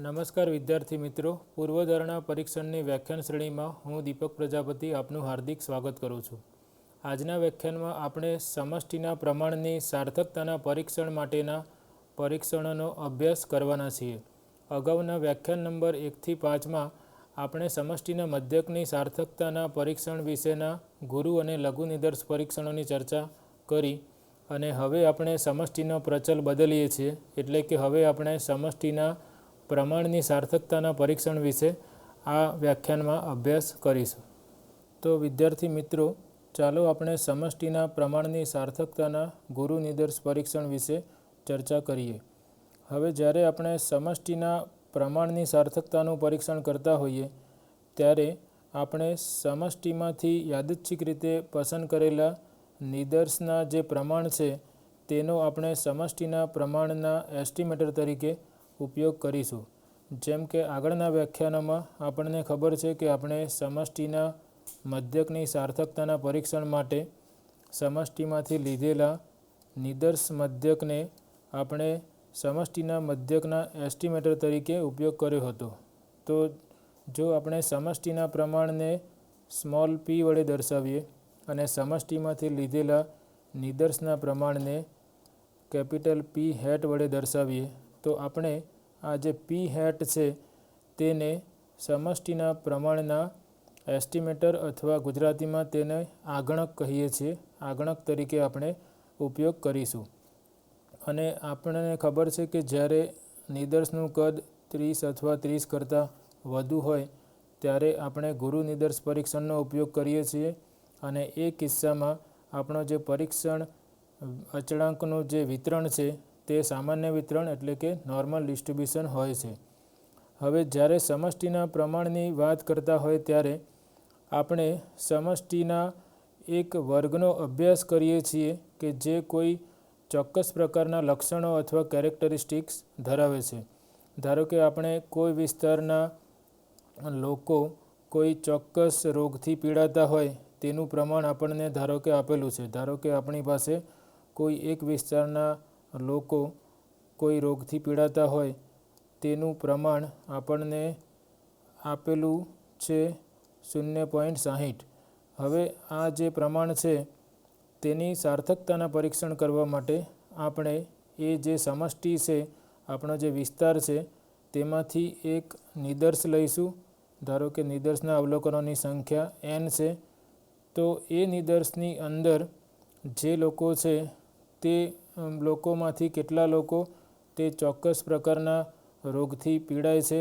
નમસ્કાર વિદ્યાર્થી મિત્રો, પૂર્વધારણા પરીક્ષણની વ્યાખ્યાન શ્રેણીમાં હું દીપક પ્રજાપતિ આપનું હાર્દિક સ્વાગત કરું છું. આજના વ્યાખ્યાનમાં આપણે સમષ્ટિના પ્રમાણની સાર્થકતાના પરીક્ષણ માટેના પરીક્ષણોનો અભ્યાસ કરવાના છીએ. અગાઉના વ્યાખ્યાન નંબર 1 થી 5માં આપણે સમષ્ટિના મધ્યકની સાર્થકતાના પરીક્ષણ વિશેના ગુરુ અને લઘુ નિદર્શ પરીક્ષણોની ચર્ચા કરી અને હવે આપણે સમષ્ટિનો પ્રચલ બદલીએ છીએ, એટલે કે હવે આપણે સમષ્ટિના પ્રમાણની સાર્થકતાના પરીક્ષણ વિશે આ વ્યાખ્યાનમાં અભ્યાસ કરીશું. તો વિદ્યાર્થી મિત્રો, ચાલો આપણે સમષ્ટિના પ્રમાણની સાર્થકતાના ગુરુ નિદર્શ પરીક્ષણ વિશે ચર્ચા કરીએ. હવે જ્યારે આપણે સમષ્ટિના પ્રમાણની સાર્થકતાનું પરીક્ષણ કરતા હોઈએ ત્યારે આપણે સમષ્ટિમાંથી યાદચ્છિક રીતે પસંદ કરેલા નિદર્શના જે પ્રમાણ છે તેનો આપણે સમષ્ટિના પ્રમાણના એસ્ટિમેટર તરીકે ઉપયોગ કરીશું. જેમ કે આગળના વ્યાખ્યાનોમાં આપણને ખબર છે કે આપણે સમષ્ટિના મધ્યકની સાર્થકતાના પરીક્ષણ માટે સમષ્ટિમાંથી લીધેલા નિદર્શ મધ્યકને આપણે સમષ્ટિના મધ્યકના એસ્ટિમેટર તરીકે ઉપયોગ કર્યો હતો. તો જો આપણે સમષ્ટિના પ્રમાણને સ્મોલ p વડે દર્શાવીએ અને સમષ્ટિમાંથી લીધેલા નિદર્શના પ્રમાણને કેપિટલ P હેટ વડે દર્શાવીએ તો આપણે આ જે p હેટ છે તેને સમષ્ટિના પ્રમાણના એસ્ટિમેટર અથવા ગુજરાતીમાં તેને આગણક કહીએ છીએ. આગણક તરીકે આપણે ઉપયોગ કરીશું. અને આપણને ખબર છે કે જ્યારે નિદર્શનું કદ 30 અથવા 30 કરતાં વધુ હોય ત્યારે આપણે ગુરુ નિદર્શ પરીક્ષણનો ઉપયોગ કરીએ છીએ અને એ કિસ્સામાં આપણો જે પરીક્ષણ અચળાંકનું જે વિતરણ છે તે સામાન્ય વિતરણ એટલે કે નોર્મલ ડિસ્ટ્રીબ્યુશન હોય છે. હવે જ્યારે સમષ્ટિના પ્રમાણની વાત કરતા હોય ત્યારે આપણે સમષ્ટિના એક વર્ગનો અભ્યાસ કરીએ છીએ કે જે કોઈ ચોક્કસ પ્રકારના લક્ષણો અથવા કેરેક્ટરિસ્ટિક્સ ધરાવે છે. ધારો કે આપણે કોઈ વિસ્તારના લોકો કોઈ ચોક્કસ રોગથી પીડાતા હોય તેનું પ્રમાણ આપણને ધારો કે આપેલું છે. ધારો કે આપણી પાસે કોઈ એક વિસ્તારના લોકો કોઈ રોગથી પીડાતા હોય તેનું પ્રમાણ આપણને આપેલું છે 0.60. હવે આ જે પ્રમાણ છે તેની સાર્થકતાના પરીક્ષણ કરવા માટે આપણે એ જે સમષ્ટિ છે, આપણો જે વિસ્તાર છે તેમાંથી એક નિદર્શ લઈશું. ધારો કે નિદર્શના અવલોકનોની સંખ્યા n છે. તો એ નિદર્શની અંદર જે લોકો છે તે લોકોમાંથી કેટલા લોકો તે ચોક્કસ પ્રકારના રોગથી પીડાય છે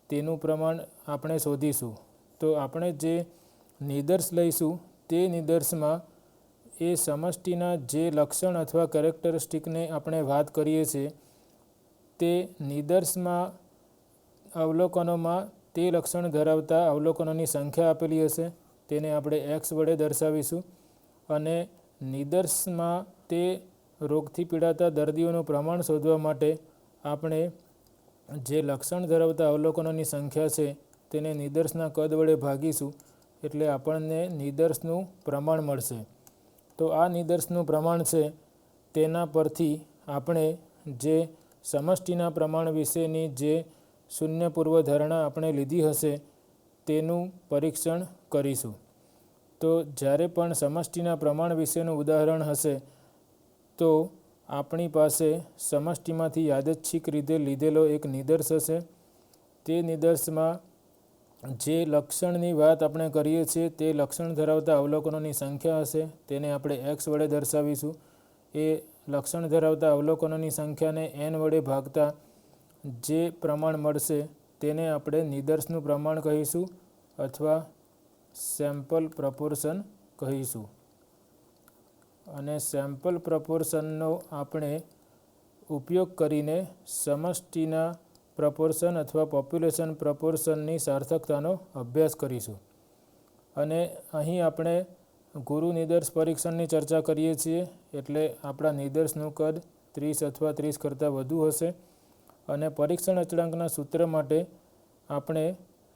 તેનું પ્રમાણ આપણે શોધીશું. તો આપણે જે નિદર્શ લઈશું તે નિદર્શમાં એ સમષ્ટિના જે લક્ષણ અથવા કેરેક્ટરિસ્ટિકને આપણે વાત કરીએ છીએ તે નિદર્શમાં અવલોકનોમાં તે લક્ષણ ધરાવતા અવલોકનોની સંખ્યા આપેલી હશે, તેને આપણે x વડે દર્શાવીશું. અને નિદર્શમાં તે રોગથી પીડાતા દર્દીઓનું પ્રમાણ શોધવા માટે આપણે જે લક્ષણ ધરાવતા અવલોકનોની સંખ્યા છે તેને નિદર્શના કદ વડે ભાગીશું એટલે આપણને નિદર્શનું પ્રમાણ મળશે. તો આ નિદર્શનું પ્રમાણ છે તેના પરથી આપણે જે સમષ્ટિના પ્રમાણ વિશેની જે શૂન્ય પૂર્વધારણા આપણે લીધી હશે તેનું પરીક્ષણ કરીશું. તો જ્યારે પણ સમષ્ટિના પ્રમાણ વિશેનું ઉદાહરણ હશે તો આપણી પાસે સમષ્ટિમાંથી યાદચ્છિક રીતે લીધેલો એક નિદર્શ હશે. તે નિદર્શમાં જે લક્ષણની વાત આપણે કરીએ છીએ તે લક્ષણ ધરાવતા અવલોકનોની સંખ્યા હશે, તેને આપણે x વડે દર્શાવીશું. એ લક્ષણ ધરાવતા અવલોકનોની સંખ્યાને n વડે ભાગતા જે પ્રમાણ મળશે તેને આપણે નિદર્શનું પ્રમાણ કહીશું અથવા સેમ્પલ પ્રપોર્શન કહીશું. અને સેમ્પલ પ્રપોર્શનનો આપણે ઉપયોગ કરીને સમષ્ટિના પ્રપોર્શન અથવા પોપ્યુલેશન પ્રપોર્શનની સાર્થકતાનો અભ્યાસ કરીશું. અને અહીં આપણે ગુરુ નિદર્શ પરીક્ષણની ચર્ચા કરીએ છીએ એટલે આપણા નિદર્શનું કદ 30 અથવા 30 કરતાં વધુ હશે. અને પરીક્ષણ અચળાંકના સૂત્ર માટે આપણે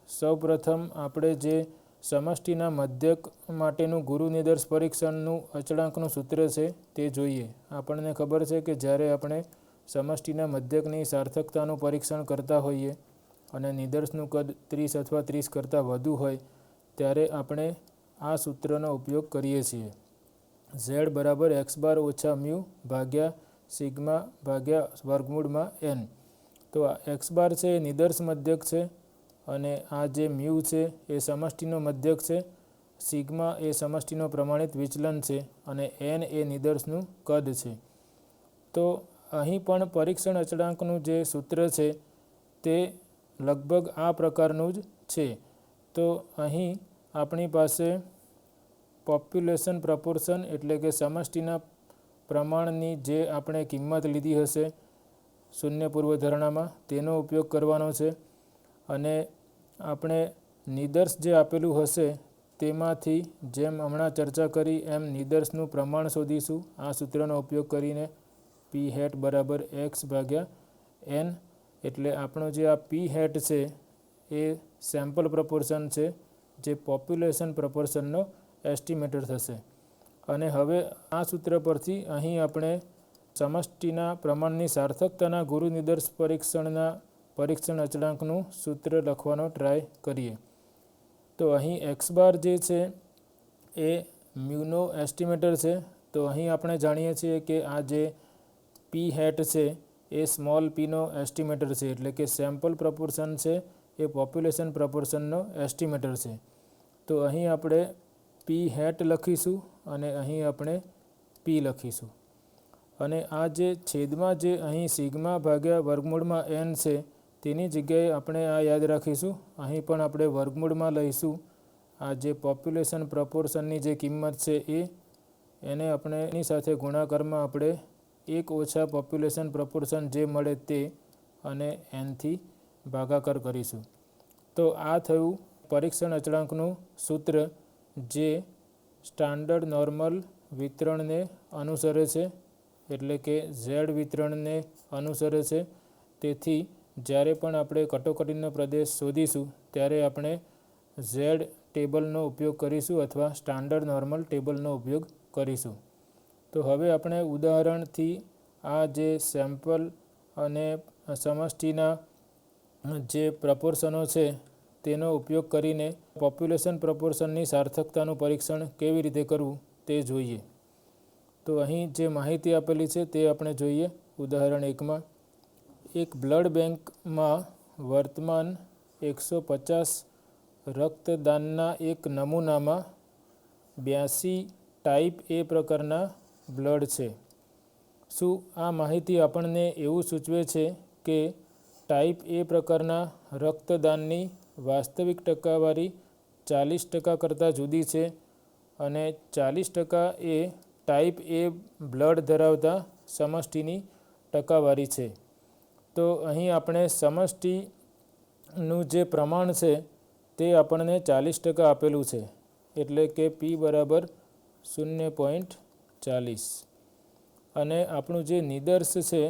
સૌપ્રથમ આપણે જે સમષ્ટિના મધ્યક માટેનું ગુરુ નિદર્શ પરીક્ષણનું અચળાંકનું સૂત્ર છે તે જોઈએ. આપણને ખબર છે કે જ્યારે આપણે સમષ્ટિના મધ્યકની સાર્થકતાનું પરીક્ષણ કરતા હોઈએ અને નિદર્શનું કદ 30 અથવા 30 કરતાં વધુ હોય ત્યારે આપણે આ સૂત્રનો ઉપયોગ કરીએ છીએ. z બરાબર x બાર ઓછા મ્યુ ભાગ્યા સિગ્મા ભાગ્યા વર્ગમૂળમાં n. તો આ x બાર છે એ નિદર્શ મધ્યક છે અને આ જે મ્યુ છે એ સમષ્ટિનો મધ્યક છે, સિગ્મા એ સમષ્ટિનો પ્રમાણિત વિચલન છે અને n એ નિદર્શનું કદ છે. તો અહીં પણ પરીક્ષણ અચળાંકનું જે સૂત્ર છે તે લગભગ આ પ્રકારનું જ છે. તો અહીં આપણી પાસે પોપ્યુલેશન પ્રપોર્શન એટલે કે સમષ્ટિના પ્રમાણની જે આપણે કિંમત લીધી હશે શૂન્ય પૂર્વધારણામાં તેનો ઉપયોગ કરવાનો છે અને આપણે નિદર્શ જે આપેલું હશે તેમાંથી જેમ હમણાં ચર્ચા કરી એમ નિદર્શનું પ્રમાણ શોધીશું આ સૂત્રનો ઉપયોગ કરીને. પી હેટ બરાબર એક્સ ભાગ્યા એન. એટલે આપણો જે આ પી હેટ છે એ સેમ્પલ પ્રપોર્શન છે જે પોપ્યુલેશન પ્રપોર્શનનો એસ્ટિમેટર થશે. અને હવે આ સૂત્ર પરથી અહીં આપણે સમષ્ટિના પ્રમાણની સાર્થકતાના ગુરુ નિદર્શ પરીક્ષણના પરીક્ષણ અચળાંકનું સૂત્ર લખવાનો ટ્રાય કરીએ. તો અહીં એક્સ બાર જે છે એ મ્યુનો એસ્ટિમેટર છે. તો અહીં આપણે જાણીએ છીએ કે આ જે પી હેટ છે એ સ્મોલ પીનો એસ્ટિમેટર છે એટલે કે સેમ્પલ પ્રપોર્શન છે એ પોપ્યુલેશન પ્રપોર્શનનો એસ્ટિમેટર છે. તો અહીં આપણે પી હેટ લખીશું અને અહીં આપણે પી લખીશું અને આ જે છેદમાં જે અહીં સિગ્મા ભાગ્યા વર્ગમૂળમાં n છે તેની જગ્યાએ આપણે આ યાદ રાખીશું. અહીં પણ આપણે વર્ગમૂળમાં લઈશું. આ જે પોપ્યુલેશન પ્રપોર્શનની જે કિંમત છે એને આપણે એની સાથે ગુણાકારમાં આપણે 1 ઓછા પોપ્યુલેશન પ્રપોર્શન જે મળે તે અને nથી ભાગાકાર કરીશું. તો આ થયું પરીક્ષણ અચળાંકનું સૂત્ર જે સ્ટાન્ડર્ડ નોર્મલ વિતરણને અનુસરે છે એટલે કે ઝેડ વિતરણને અનુસરે છે. તેથી જ્યારે પણ આપણે કટોકટીનો પ્રદેશ શોધીશું ત્યારે આપણે ઝેડ ટેબલનો ઉપયોગ કરીશું અથવા સ્ટાન્ડર્ડ નોર્મલ ટેબલનો ઉપયોગ કરીશું. તો હવે આપણે ઉદાહરણથી આ જે સેમ્પલ અને સમષ્ટિના જે પ્રપોર્શનો છે તેનો ઉપયોગ કરીને પોપ્યુલેશન પ્રપોર્શનની સાર્થકતાનું પરીક્ષણ કેવી રીતે કરવું તે જોઈએ. તો અહીં જે માહિતી આપેલી છે તે આપણે જોઈએ. ઉદાહરણ 1માં એક બ્લડ બેંકમાં વર્તમાન 150 રક્તદાનના એક નમૂનામાં 82 ટાઈપ એ પ્રકારના બ્લડ છે. શું આ માહિતી આપણને એવું સૂચવે છે કે ટાઈપ એ પ્રકારના રક્તદાનની વાસ્તવિક ટકાવારી 40% કરતાં જુદી છે અને 40% એ ટાઈપ એ બ્લડ ધરાવતા સમષ્ટિની ટકાવારી છે. તો અહીં આપણે સમષ્ટિનું જે પ્રમાણ છે તે આપણને 40% આપેલું છે એટલે કે પી બરાબર 0.40 અને આપણું જે નિદર્શ છે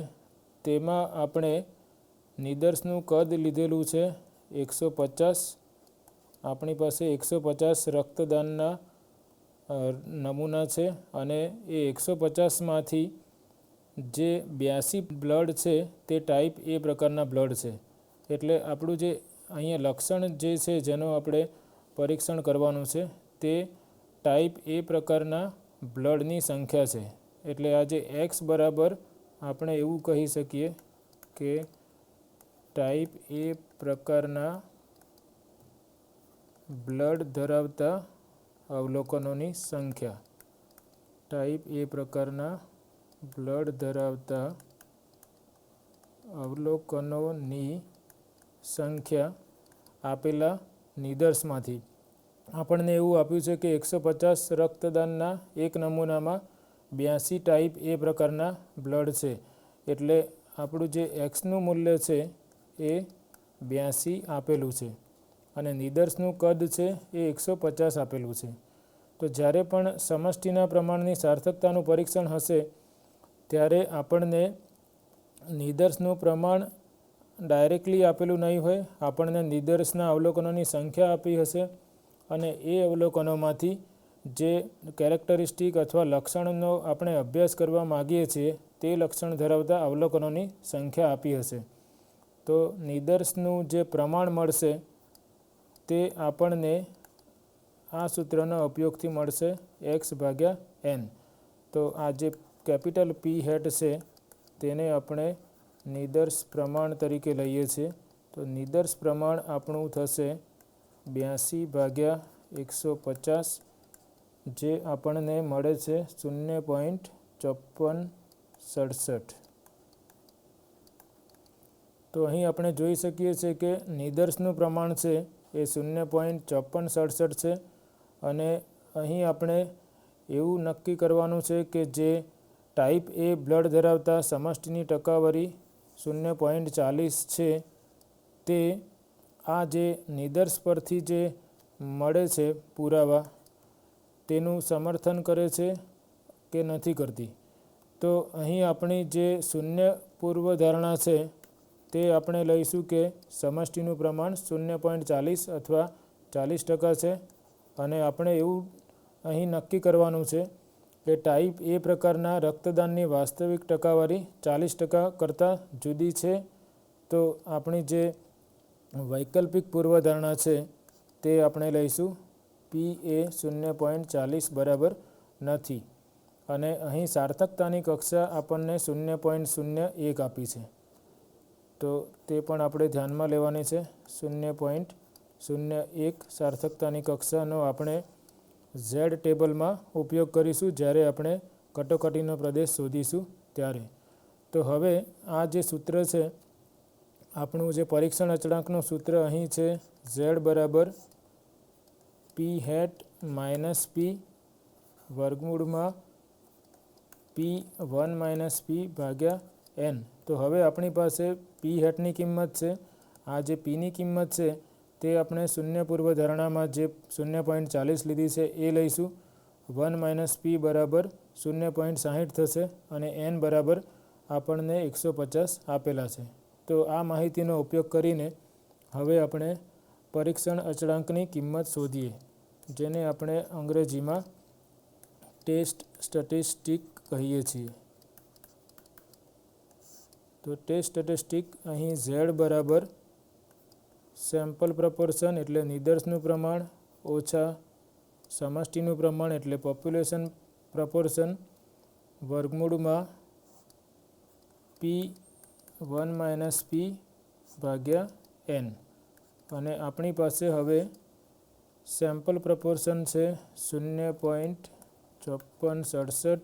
તેમાં આપણે નિદર્શનું કદ લીધેલું છે 150. આપણી પાસે 150 રક્તદાનના નમૂના છે અને એ 150માંથી જે 82 બ્લડ છે તે ટાઈપ એ પ્રકારના બ્લડ છે. એટલે આપણું જે અહીંયા લક્ષણ જે છે જેનું આપણે પરીક્ષણ કરવાનું છે તે ટાઈપ એ પ્રકારના બ્લડની સંખ્યા છે. એટલે આ જે એક્સ બરાબર આપણે એવું કહી શકીએ કે ટાઈપ એ પ્રકારના બ્લડ ધરાવતા અવલોકનોની સંખ્યા. ટાઈપ એ પ્રકારના બ્લડ ધરાવતા અવલોકનોની સંખ્યા આપેલા નિદર્શમાંથી. આપણને એવું આપ્યું છે કે 150 રક્તદાનના એક નમૂનામાં 82 ટાઈપ એ પ્રકારના બ્લડ છે. એટલે આપણું જે એક્સનું મૂલ્ય છે એ 82 આપેલું છે અને નિદર્શનું કદ છે એ 150 આપેલું છે. તો જ્યારે પણ સમષ્ટિના પ્રમાણની સાર્થકતાનું પરીક્ષણ હશે ત્યારે આપણને નિદર્શનું પ્રમાણ ડાયરેક્ટલી આપેલું નહીં હોય. આપણને નિદર્શના અવલોકનોની સંખ્યા આપી હશે અને એ અવલોકનોમાંથી જે કેરેક્ટરિસ્ટિક અથવા લક્ષણનો આપણે અભ્યાસ કરવા માગીએ છીએ તે લક્ષણ ધરાવતા અવલોકનોની સંખ્યા આપી હશે. તો નિદર્શનું જે પ્રમાણ મળશે તે આપણને આ સૂત્રના ઉપયોગથી મળશે x/n. તો આ જે કેપિટલ પી હેટ છે તેને આપણે નિદર્શ પ્રમાણ તરીકે લઈએ છીએ. તો નિદર્શ પ્રમાણ આપણું થશે 82/150, જે આપણને મળે છે 0.5467. તો અહીં આપણે જોઈ શકીએ છીએ કે નિદર્શનું પ્રમાણ છે એ 0.5467 છે. અને અહીં આપણે એવું નક્કી કરવાનું છે કે જે ટાઈપ એ બ્લડ ધરાવતા સમષ્ટિની ટકાવારી 0.40 છે તે આ જે નિદર્શ પરથી જે મળે છે પુરાવા તેનું સમર્થન કરે છે કે નથી કરતી. તો અહીં આપણી જે શૂન્ય પૂર્વધારણા છે તે આપણે લઈશું કે સમષ્ટિનું પ્રમાણ 0.40 અથવા 40% છે. અને આપણે એવું અહીં નક્કી કરવાનું છે કે ટાઈપ એ પ્રકારના રક્તદાનની વાસ્તવિક ટકાવારી 40% કરતાં જુદી છે. તો આપણી જે વૈકલ્પિક પૂર્વધારણા છે તે આપણે લઈશું પી એ 0.40 બરાબર નથી. અને અહીં સાર્થકતાની કક્ષા આપણને 0.01 આપી છે. તો તે પણ આપણે ધ્યાનમાં લેવાની છે. 0.01 સાર્થકતાની કક્ષાનો આપણે ઝેડ ટેબલમાં ઉપયોગ કરીશું જ્યારે આપણે કટોકટીનો પ્રદેશ શોધીશું ત્યારે. તો હવે આ જે સૂત્ર છે આપણું જે પરીક્ષણ અચળાંકનું સૂત્ર અહીં છે ઝેડ બરાબર પી હેટ માઇનસ પી વર્ગમૂળમાં P1 - P/n. તો હવે આપણી પાસે પી હેટની કિંમત છે. આ જે પીની કિંમત છે તે આપણે શૂન્ય પૂર્વધારણામાં જે 0.40 લીધી છે એ લઈશું. 1 - P બરાબર 0.60 થશે અને n બરાબર આપણને 150 આપેલા છે. તો આ માહિતીનો ઉપયોગ કરીને હવે આપણે પરીક્ષણ અચળાંકની કિંમત શોધીએ, જેને આપણે અંગ્રેજીમાં ટેસ્ટ સ્ટેટિસ્ટિક કહીએ છીએ. તો ટેસ્ટ સ્ટેટિસ્ટિક અહીં ઝેડ બરાબર સેમ્પલ પ્રપોર્શન એટલે નિદર્શનું પ્રમાણ ઓછા સમષ્ટિનું પ્રમાણ એટલે પોપ્યુલેશન પ્રપોર્શન વર્ગમૂળમાં P1 - P/n. અને આપણી પાસે હવે સેમ્પલ પ્રપોર્શન છે 0.5467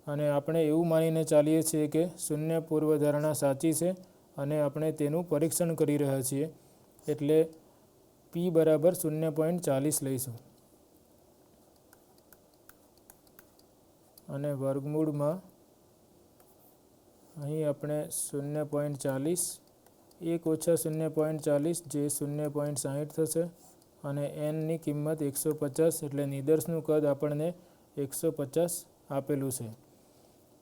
અને આપણે એવું માનીને ચાલીએ છીએ કે શૂન્ય પૂર્વધારણા સાચી છે અને આપણે તેનું પરીક્ષણ કરી રહ્યા છીએ એટલે પી બરાબર 0.40 લઈશું અને વર્ગમૂળમાં અહીં આપણે 0.40 1 ઓછા 0.40 જે 0.60 થશે અને એનની કિંમત 150 એટલે નિદર્શનું કદ આપણને 150 આપેલું છે.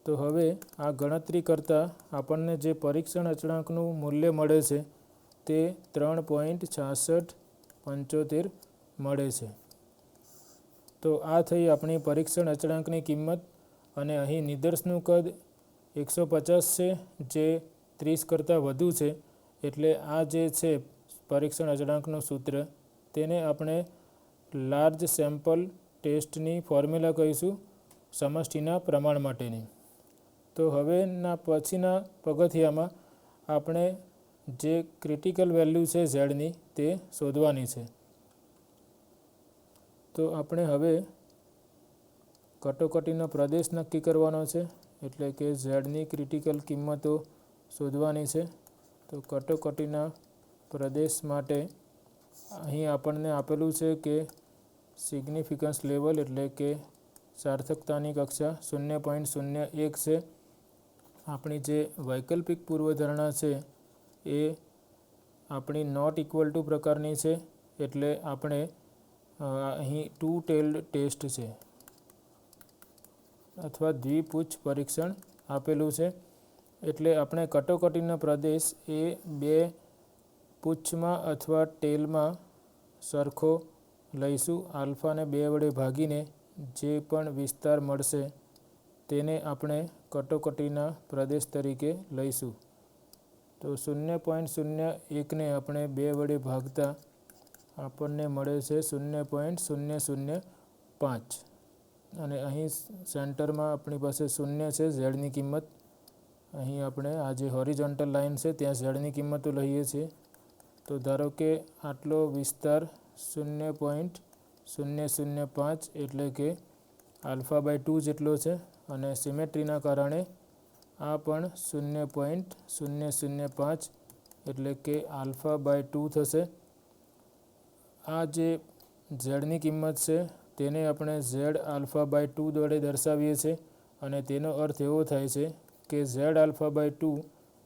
તો હવે આ ગણતરી કરતાં આપણને જે પરીક્ષણ અચળાંકનું મૂલ્ય મળે છે તે 3.6675 મળે છે. તો આ થઈ આપણી પરીક્ષણ અચળાંકની કિંમત અને અહીં નિદર્શનું કદ 150 છે જે 30 કરતાં વધુ છે એટલે આ જે છે પરીક્ષણ અચળાંકનું સૂત્ર તેને આપણે લાર્જ સેમ્પલ ટેસ્ટની ફોર્મ્યુલા કહીશું સમષ્ટિના પ્રમાણ માટેની. તો હવેના પછીના પગથિયામાં આપણે જે ક્રિટિકલ વેલ્યુ છે ઝેડની તે શોધવાની છે. તો આપણે હવે કટોકટીનો પ્રદેશ નક્કી કરવાનો છે એટલે કે ઝેડની ક્રિટિકલ કિંમતો શોધવાની છે. તો કટોકટીના પ્રદેશ માટે અહીં આપણને આપેલું છે કે સિગ્નિફિકન્સ લેવલ એટલે કે સાર્થકતાની કક્ષા 0.01 છે. આપણી જે વૈકલ્પિક પૂર્વધારણા છે એ આપણી નોટ ઇક્વલ ટુ પ્રકારની છે એટલે આપણે અહીં 2 ટેલ્ડ ટેસ્ટ છે અથવા દ્વિપુચ્છ પરીક્ષણ આપેલું છે એટલે આપણે કટોકટીનો પ્રદેશ એ 2 પુચ્છમાં અથવા ટેલમાં સરખો લઈશું. આલ્ફાને 2 વડે ભાગીને જે પણ વિસ્તાર મળશે તેને આપણે કટોકટીના પ્રદેશ તરીકે લઈશું. તો 0.01ને આપણે 2 વડે ભાગતા આપણને મળે છે 0.005 અને અહીં સેન્ટરમાં આપણી પાસે 0 છે, ઝેડની કિંમત. અહીં આપણે આ જે હોરિઝોન્ટલ લાઇન છે ત્યાં ઝેડની કિંમતો લઈએ છીએ. તો ધારો કે આટલો વિસ્તાર 0.005 એટલે કે α/2 જેટલો છે અને સિમેટ્રીના કારણે આ પણ 0.005 એટલે કે α/2 થશે. આ જે ઝેડની કિંમત છે તેને આપણે Z∝/2 વડે દર્શાવીએ છીએ અને તેનો અર્થ એવો થાય છે કે Z∝/2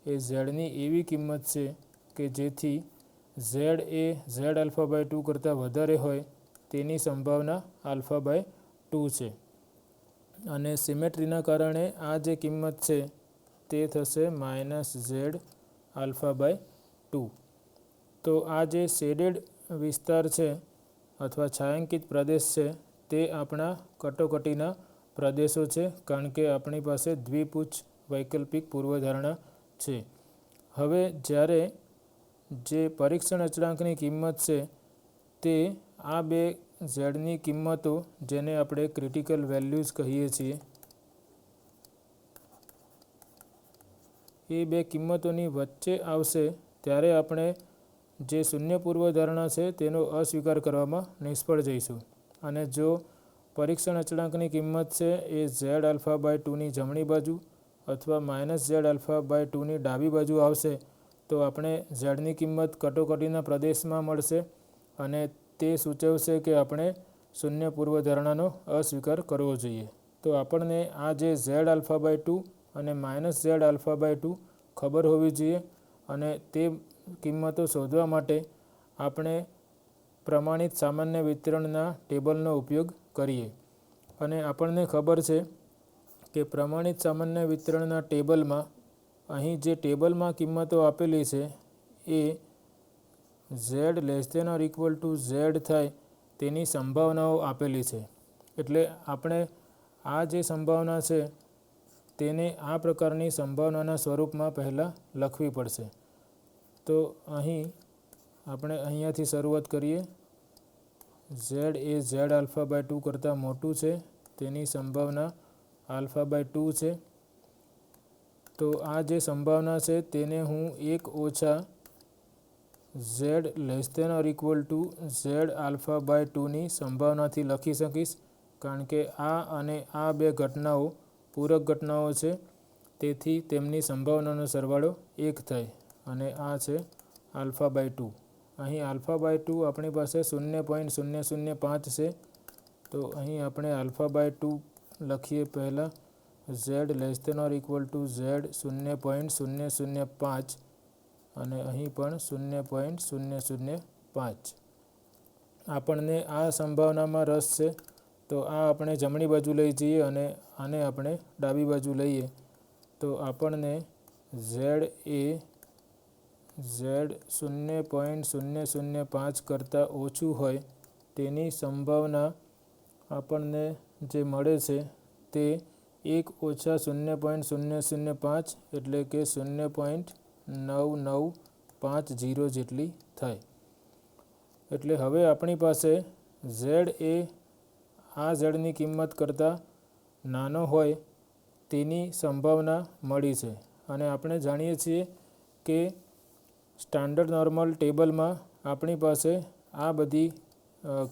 એ ઝેડની એવી કિંમત છે કે જેથી ઝેડ એ Z∝/2 કરતાં વધારે હોય તેની સંભાવના α/2 છે. અને સિમેટ્રીના કારણે આ જે કિંમત છે તે થશે -Z∝/2. તો આ જે શેડેડ વિસ્તાર છે અથવા છાંયાંકિત પ્રદેશ છે તે આપણા કટોકટીના પ્રદેશો છે, કારણ કે આપણી પાસે દ્વિપુચ્છ વૈકલ્પિક પૂર્વધારણા છે. હવે જ્યારે જે પરીક્ષણ અચળાંકની કિંમત છે તે આ બે ઝેડની કિંમતો, જેને આપણે ક્રિટિકલ વેલ્યુઝ કહીએ છીએ, એ બે કિંમતોની વચ્ચે આવશે ત્યારે આપણે જે શૂન્ય પૂર્વધારણા છે તેનો અસ્વીકાર કરવામાં નિષ્ફળ જઈશું. અને જો પરીક્ષણ અચળાંકની કિંમત છે એ Z∝/2ની જમણી બાજુ અથવા -Z∝/2ની ડાબી બાજુ આવશે તો આપણે ઝેડની કિંમત કટોકટીના પ્રદેશમાં મળશે અને તે સૂચવશે કે આપણે શૂન્ય પૂર્વધારણાનો અસ્વીકાર કરવો જોઈએ. તો આપણને આ જે Z∝/2 અને -Z∝/2 ખબર હોવી જોઈએ અને તે કિંમતો શોધવા માટે આપણે પ્રમાણિત સામાન્ય વિતરણના ટેબલનો ઉપયોગ કરીએ. અને આપણને ખબર છે કે પ્રમાણિત સામાન્ય વિતરણના ટેબલમાં અહીં જે ટેબલમાં કિંમતો આપેલી છે એ Z< Z થાય તેની સંભાવનાઓ આપેલી છે. એટલે આપણે આ જે સંભાવના છે તેને આ પ્રકારની સંભાવનાના સ્વરૂપમાં પહેલાં લખવી પડશે. તો અહીં આપણે અહીંયાથી શરૂઆત કરીએ. Z એ Z∝/2 કરતાં મોટું છે તેની સંભાવના α/2 છે. તો આ જે સંભાવના છે તેને હું 1 - Z< Z∝/2ની સંભાવનાથી લખી શકીશ, કારણ કે આ અને આ બે ઘટનાઓ પૂરક ઘટનાઓ છે, તેથી તેમની સંભાવનાનો સરવાળો 1 થાય અને આ છે α/2. અહીં α/2 આપણી પાસે 0.005 છે. તો અહીં આપણે α/2 લખીએ પહેલાં Z<Z0.005 અને અહીં પણ 0.005. આપણને આ સંભાવનામાં રસ છે તો આ આપણે જમણી બાજુ લઈ જઈએ અને આને આપણે ડાબી બાજુ લઈએ તો આપણને Z એ Z0.005 કરતાં ઓછું હોય તેની સંભાવના આપણને જે મળે છે તે 1 - 0.005 એટલે કે 0.9950 જેટલી થાય. એટલે હવે આપણી પાસે Z એ આ ઝેડની કિંમત કરતાં નાનો હોય તેની સંભાવના મળી છે. અને આપણે જાણીએ છીએ કે સ્ટાન્ડર્ડ નોર્મલ ટેબલમાં આપણી પાસે આ બધી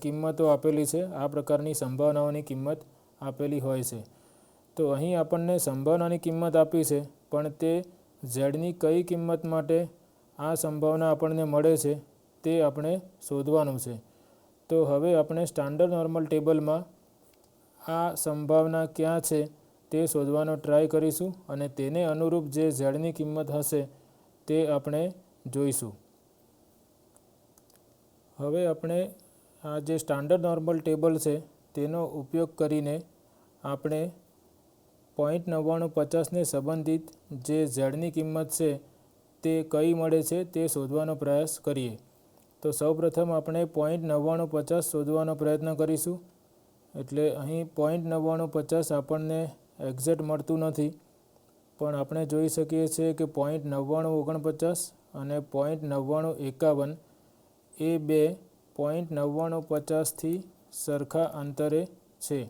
કિંમતો આપેલી છે, આ પ્રકારની સંભાવનાઓની કિંમત આપેલી હોય છે. તો અહીં આપણને સંભાવનાની કિંમત આપી છે, પણ તે ઝેડની કઈ કિંમત માટે આ સંભાવના આપણને મળે છે તે આપણે શોધવાનું છે. તો હવે આપણે સ્ટાન્ડર્ડ નોર્મલ ટેબલમાં આ સંભાવના ક્યાં છે તે શોધવાનો ટ્રાય કરીશું અને તેને અનુરૂપ જે ઝેડની કિંમત હશે તે આપણે જોઈશું. હવે આપણે આ જે સ્ટાન્ડર્ડ નોર્મલ ટેબલ છે તેનો ઉપયોગ કરીને આપણે 0.9950ને સંબંધિત જે ઝેડની કિંમત છે તે કઈ મળે છે તે શોધવાનો પ્રયાસ કરીએ. તો સૌપ્રથમ આપણે 0.9950 શોધવાનો પ્રયત્ન કરીશું. એટલે અહીં 0.9950 આપણને એક્ઝેક્ટ મળતું નથી, પણ આપણે જોઈ શકીએ છીએ કે 0.9949 અને 0.9951 એ બે 0.9950થી સરખા અંતરે છે.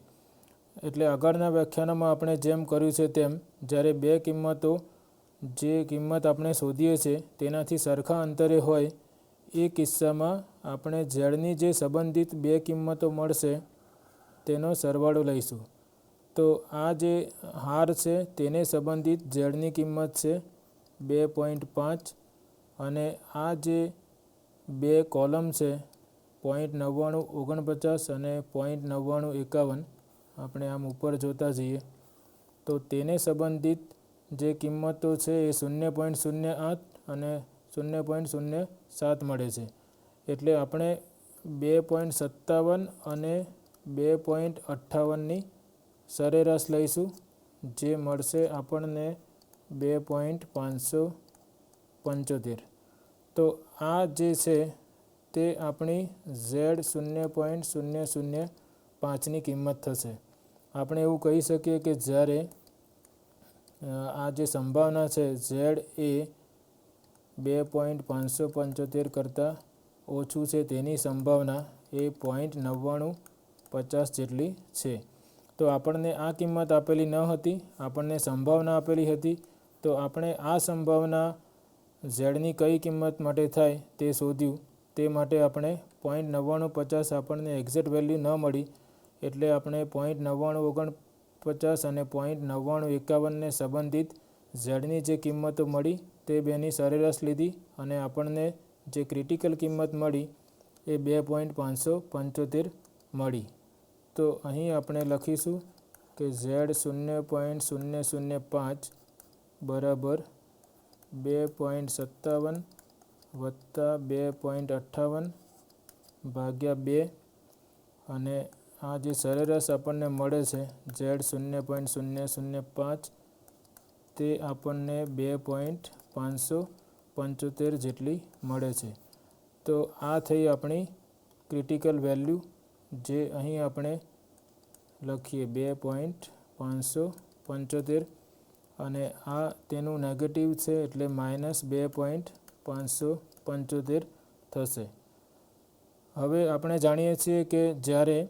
એટલે આગળના વ્યાખ્યાનોમાં આપણે જેમ કર્યું છે તેમ જ્યારે બે કિંમતો જે કિંમત આપણે શોધીએ છીએ તેનાથી સરખા અંતરે હોય એ કિસ્સામાં આપણે ઝેડની જે સંબંધિત બે કિંમતો મળશે તેનો સરવાળો લઈશું. તો આ જે હાર છે તેને સંબંધિત ઝેડની કિંમત છે 2.5 અને આ જે બે કોલમ છે 0.9949 અને 0.9951 આપણે આમ ઉપર જોતા જઈએ તો તેને સંબંધિત જે કિંમતો છે એ 0.08 અને 0.07 મળે છે. એટલે આપણે 2.57 અને 2.58ની સરેરાશ લઈશું જે મળશે આપણને 2.575. તો આ જે છે તે આપણી ઝેડ 0.005ની કિંમત થશે. આપણે એવું કહી શકીએ કે જ્યારે આ જે સંભાવના છે ઝેડ એ 2.575 કરતાં ઓછું છે તેની સંભાવના એ 0.9950 જેટલી છે. તો આપણને આ કિંમત આપેલી ન હતી, આપણને સંભાવના આપેલી હતી. તો આપણે આ સંભાવના ઝેડની કઈ કિંમત માટે થાય તે શોધ્યું. તે માટે આપણે 0.9950 આપણને એક્ઝેક્ટ વેલ્યુ ન મળી એટલે આપણે 0.9949 અને 0.9951ને સંબંધિત ઝેડની જે કિંમતો મળી તે બેની સરેરાશ લીધી અને આપણને જે ક્રિટિકલ કિંમત મળી એ 2.575 મળી. તો અહીં આપણે લખીશું કે ઝેડ 0.005 બરાબર 2.57 વત્તા 2.58 ભાગ્યા 2 અને આ જે સરેરાશ આપણને મળે છે ઝેડ 0.005 તે આપણને 2.575 જેટલી મળે છે. તો આ થઈ આપણી ક્રિટિકલ વેલ્યુ જે અહીં આપણે લખીએ 2.575 અને આ તેનું નેગેટિવ છે એટલે -2.575 થશે. હવે આપણે જાણીએ છીએ કે જ્યારે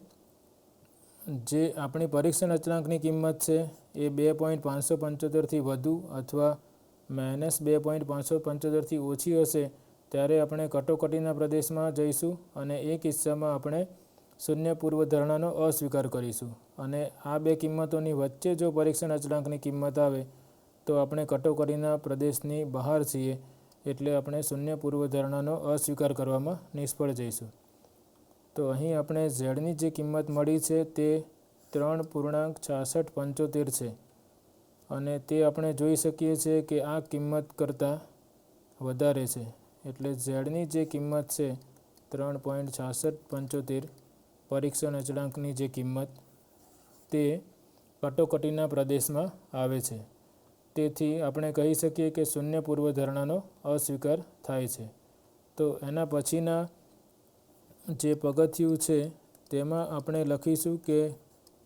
જે આપણી પરીક્ષણ અચળાંકની કિંમત છે એ 2.575થી વધુ અથવા -2.575થી ઓછી હશે ત્યારે આપણે કટોકટીના પ્રદેશમાં જઈશું અને એ કિસ્સામાં આપણે શૂન્ય પૂર્વધારણાનો અસ્વીકાર કરીશું. અને આ બે કિંમતોની વચ્ચે જો પરીક્ષણ અચળાંકની કિંમત આવે તો આપણે કટોકટીના પ્રદેશની બહાર છીએ એટલે આપણે શૂન્ય પૂર્વધારણાનો અસ્વીકાર કરવામાં નિષ્ફળ જઈશું. તો અહીં આપણે ઝેડની જે કિંમત મળી છે તે 3.6675 છે અને તે આપણે જોઈ શકીએ છીએ કે આ કિંમત કરતાં વધારે છે. એટલે ઝેડની જે કિંમત છે 3.6675 પરીક્ષણ અચળાંકની જે કિંમત તે કટોકટીના પ્રદેશમાં આવે છે. તેથી આપણે કહી શકીએ કે શૂન્ય પૂર્વધારણાનો અસ્વીકાર થાય છે. તો એના પછીના જે પગથિયું છે તેમાં આપણે લખીશું કે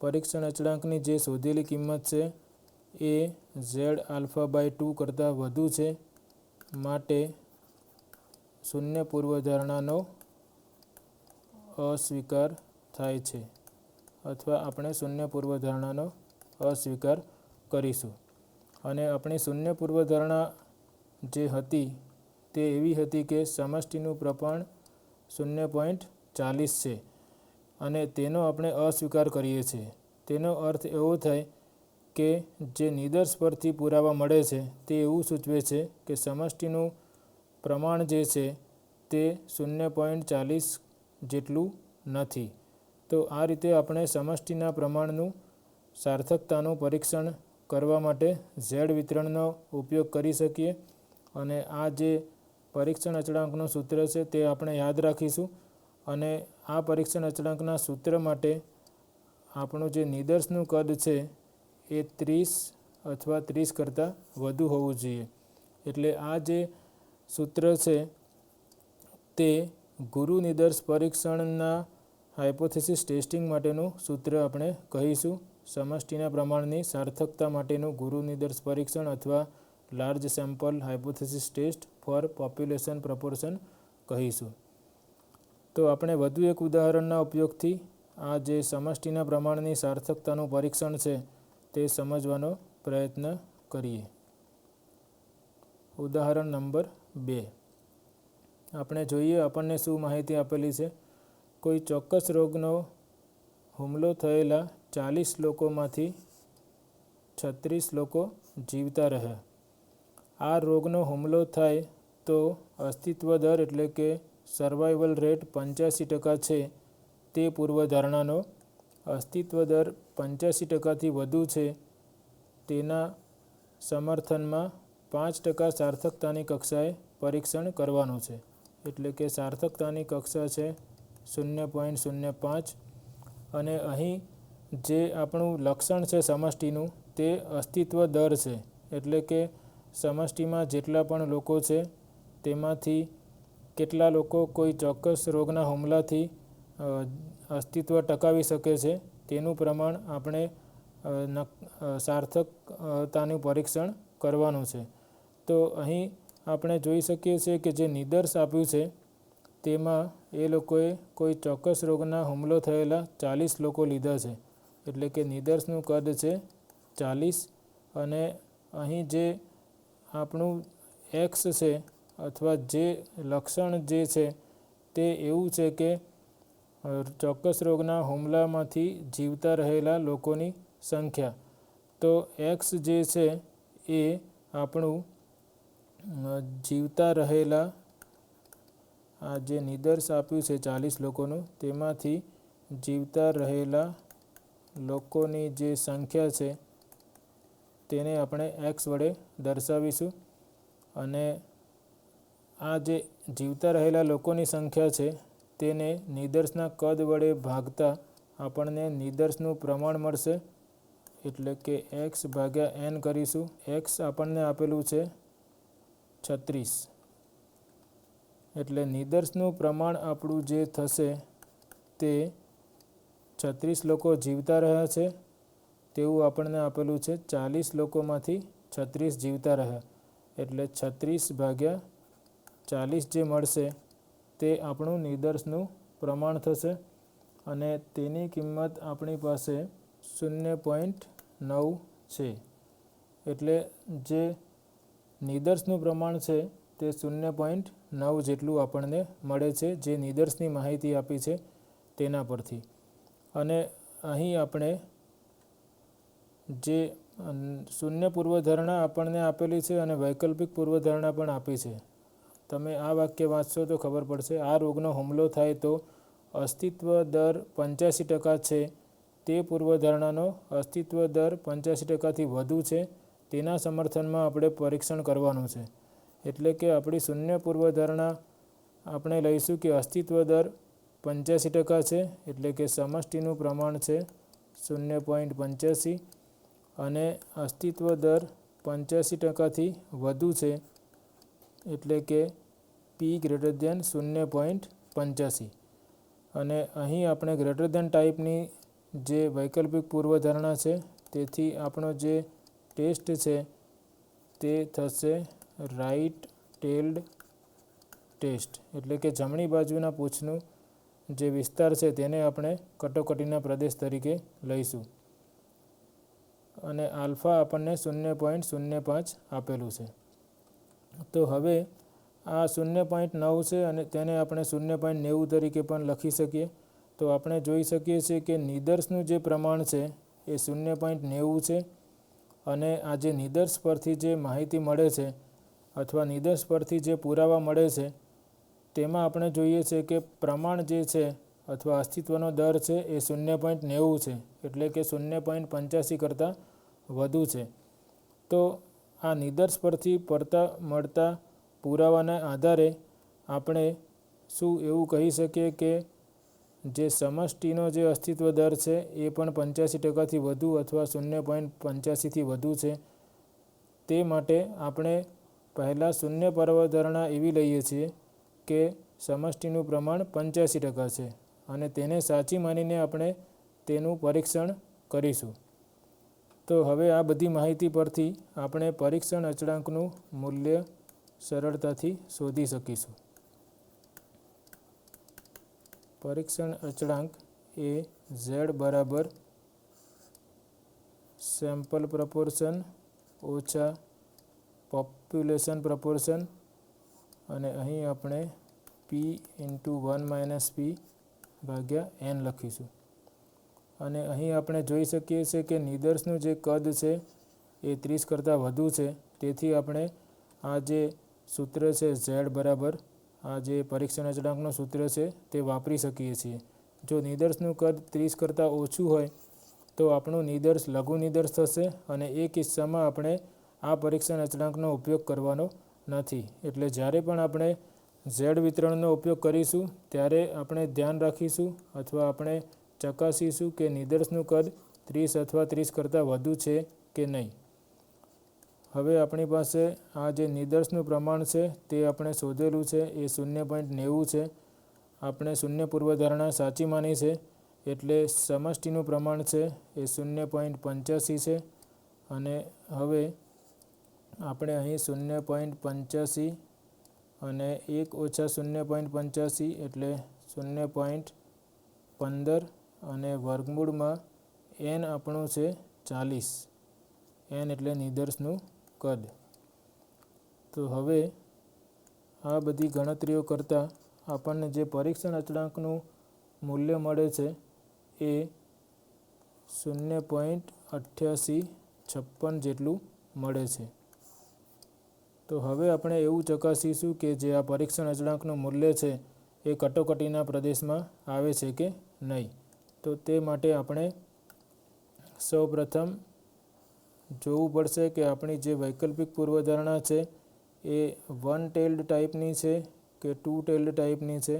પરીક્ષણ અચળાંકની જે શોધેલી કિંમત છે એ ઝેડ α/2 કરતાં વધુ છે માટે શૂન્ય પૂર્વધારણાનો અસ્વીકાર થાય છે અથવા આપણે શૂન્ય પૂર્વધારણાનો અસ્વીકાર કરીશું. અને આપણી શૂન્ય પૂર્વધારણા જે હતી તે એવી હતી કે સમષ્ટિનું પ્રમાણ 0.40 છે અને તેનો આપણે અસ્વીકાર કરીએ છીએ. તેનો અર્થ એવો થાય કે જે નિદર્શ પરથી પુરાવા મળે છે તે એવું સૂચવે છે કે સમષ્ટિનું પ્રમાણ જે છે તે 0.40 જેટલું નથી. તો આ રીતે આપણે સમષ્ટિના પ્રમાણનું સાર્થકતાનું પરીક્ષણ કરવા માટે ઝેડ વિતરણનો ઉપયોગ કરી શકીએ. અને આ જે પરીક્ષણ અચળાંકનું સૂત્ર છે તે આપણે યાદ રાખીશું અને આ પરીક્ષણ અચળાંકના સૂત્ર માટે આપણું જે નિદર્શનું કદ છે એ 30 અથવા 30 કરતાં વધુ હોવું જોઈએ. એટલે આ જે સૂત્ર છે તે ગુરુ નિદર્શ પરીક્ષણના હાઇપોથેસિસ ટેસ્ટિંગ માટેનું સૂત્ર આપણે કહીશું સમષ્ટિના પ્રમાણની સાર્થકતા માટેનું ગુરુ નિદર્શ પરીક્ષણ અથવા large sample hypothesis test for population proportion કહીશું. તો આપણે વધુ એક ઉદાહરણના ઉપયોગથી આ જે સમષ્ટિના પ્રમાણની સાર્થકતાનું પરીક્ષણ છે તે સમજવાનો પ્રયત્ન કરીએ. ઉદાહરણ નંબર 2. આપણે જોઈએ આપણને શું માહિતી આપેલી છે. કોઈ ચોક્કસ રોગનો હુમલો થયેલા 40 લોકોમાંથી 36 લોકો જીવતા રહ્યા. આ રોગનો હુમલો થાય તો અસ્તિત્વ દર એટલે કે સર્વાઇવલ રેટ 85% છે. તે પૂર્વધારણાનો અસ્તિત્વ દર 85%થી વધુ છે તેના સમર્થનમાં 5% સાર્થકતાની કક્ષાએ પરીક્ષણ કરવાનું છે. એટલે કે સાર્થકતાની કક્ષા છે 0.05 અને અહીં જે આપણું લક્ષણ છે સમષ્ટિનું તે અસ્તિત્વ દર છે. એટલે કે સમષ્ટિમાં જેટલા પણ લોકો છે તેમાંથી કેટલા લોકો કોઈ ચોક્કસ રોગના હુમલાથી અસ્તિત્વ ટકાવી શકે છે તેનું પ્રમાણ આપણે સાર્થકતાનું પરીક્ષણ કરવાનું છે. તો અહીં આપણે જોઈ શકીએ છીએ કે જે નિદર્શ આપ્યું છે તેમાં એ લોકોએ કોઈ ચોક્કસ રોગના હુમલો થયેલા 40 લોકો લીધા છે. એટલે કે નિદર્શનું કદ છે 40 અને અહીં જે આપણું એક્સ છે અથવા જે લક્ષણ જે છે તે એવું છે કે ચોક્કસ રોગના હુમલામાંથી જીવતા રહેલા લોકોની સંખ્યા. તો એક્સ જે છે એ આપણું જીવતા રહેલા આ જે નિદર્શ આપ્યું છે 40 લોકોનું તેમાંથી જીવતા રહેલા લોકોની જે સંખ્યા છે તેને આપણે એક્સ વડે દર્શાવીશું. અને આ જે જીવતા રહેલા લોકોની સંખ્યા છે તેને નિદર્શના કદ વડે ભાગતા આપણને નિદર્શનું પ્રમાણ મળશે. એટલે કે એક્સ ભાગ્યા એન કરીશું. એક્સ આપણને આપેલું છે 36. એટલે નિદર્શનું પ્રમાણ આપણું જે થશે તે 36 લોકો જીવતા રહ્યા છે તેવું આપણને આપેલું છે. 40 લોકોમાંથી 36 જીવતા રહ્યા એટલે 36 ભાગ્યા 40 જે મળશે તે આપણું નિદર્શનું પ્રમાણ થશે અને તેની કિંમત આપણી પાસે 0.9 છે. એટલે જે નિદર્શનું પ્રમાણ છે તે 0.9 જેટલું આપણને મળે છે જે નિદર્શની માહિતી આપી છે તેના પરથી. અને અહીં આપણે જે શૂન્ય પૂર્વધારણા આપણને આપેલી છે અને વૈકલ્પિક પૂર્વધારણા પણ આપી છે. તમે આ વાક્ય વાંચશો તો ખબર પડશે. આ રોગનો હુમલો થાય તો અસ્તિત્વ દર 85% છે. તે પૂર્વધારણાનો અસ્તિત્વ દર 85%થી વધુ છે તેના સમર્થનમાં આપણે પરીક્ષણ કરવાનું છે. એટલે કે આપણી શૂન્ય પૂર્વધારણા આપણે લઈશું કે અસ્તિત્વ દર 85% છે. એટલે કે સમષ્ટિનું પ્રમાણ છે 0.85 અને અસ્તિત્વ દર 85%થી વધુ છે. એટલે કે P > 0.85 અને અહીં આપણે ગ્રેટર ધેન ટાઈપની જે વૈકલ્પિક પૂર્વધારણા છે તેથી આપણો જે ટેસ્ટ છે તે થશે રાઇટ ટેલ્ડ ટેસ્ટ. એટલે કે જમણી બાજુના પૂંછનું જે વિસ્તાર છે તેને આપણે કટોકટીના પ્રદેશ તરીકે લઈશું અને આલ્ફા આપણને 0.05 આપેલું છે. તો હવે આ 0.9 છે અને તેને આપણે 0.90 તરીકે પણ લખી શકીએ. તો આપણે જોઈ શકીએ છીએ કે નિદર્શનું જે પ્રમાણ છે એ 0.90 છે અને આ જે નિદર્શ પરથી જે માહિતી મળે છે અથવા નિદર્શ પરથી જે પુરાવા મળે છે તેમાં આપણે જોઈએ છે કે પ્રમાણ જે છે અથવા અસ્તિત્વનો દર છે એ 0.90 છે. એટલે કે 0.85 કરતાં વધુ છે. તો આ નિદર્શ પરથી મળતા પુરાવાના આધારે આપણે શું એવું કહી શકીએ કે જે સમષ્ટિનો જે અસ્તિત્વ દર છે એ પણ 85%થી વધુ અથવા 0.85થી વધુ છે. તે માટે આપણે પહેલાં શૂન્ય પૂર્વધારણા એવી લઈએ છીએ કે સમષ્ટિનું પ્રમાણ 85% છે અને તેને સાચી માનીને આપણે તેનું પરીક્ષણ કરીશું. તો હવે આ બધી માહિતી પરથી આપણે પરીક્ષણ અચળાંકનું મૂલ્ય સરળતાથી શોધી શકીશું. પરીક્ષણ અચળાંક એ z બરાબર સેમ્પલ પ્રપોર્શન ઓછા પોપ્યુલેશન પ્રપોર્શન અને અહીં આપણે p ઇન્ટુ 1 - p ભાગ્યા n લખીશું. અને અહીં આપણે જોઈ શકીએ છીએ કે નિદર્શનું જે કદ છે એ 30 કરતાં વધુ છે. તેથી આપણે આ જે સૂત્ર છે z બરાબર આ જે પરીક્ષણ અચળાંકનું સૂત્ર છે તે વાપરી શકીએ છીએ. જો નિદર્શનું કદ 30 કરતાં ઓછું હોય તો આપણું નિદર્શ લઘુ નિદર્શ થશે અને એ કિસ્સામાં આપણે આ પરીક્ષણ અચળાંકનો ઉપયોગ કરવાનો નથી. એટલે જ્યારે પણ આપણે z વિતરણનો ઉપયોગ કરીશું ત્યારે આપણે ધ્યાન રાખીશું અથવા આપણે ચકાસીશું કે નિદર્શનું કદ 30 અથવા 30 કરતાં વધુ છે કે નહીં. હવે આપણી પાસે આ જે નિદર્શનું પ્રમાણ છે તે આપણે શોધેલું છે એ 0.90 છે. આપણે શૂન્ય પૂર્વધારણા સાચી માની છે એટલે સમષ્ટિનું પ્રમાણ છે એ 0.85 છે. અને હવે આપણે અહીં 0.85 અને 1 ઓછા 0.85 એટલે 0.15 અને વર્ગમૂળમાં n આપણું છે 40. n એટલે નિદર્શનું કદ. તો હવે આ બધી ગણતરીઓ કરતાં આપણને જે પરીક્ષણ અચળાંકનું મૂલ્ય મળે છે એ 0.8856 જેટલું મળે છે. તો હવે આપણે એવું ચકાસીશું કે જે આ પરીક્ષણ અચળાંકનું મૂલ્ય છે એ કટોકટીના પ્રદેશમાં આવે છે કે નહીં. તો તે માટે આપણે સૌપ્રથમ જોવું પડશે કે આપણી જે વૈકલ્પિક પૂર્વધારણા છે એ 1-tailed ટાઈપની છે કે 2-tailed ટાઈપની છે.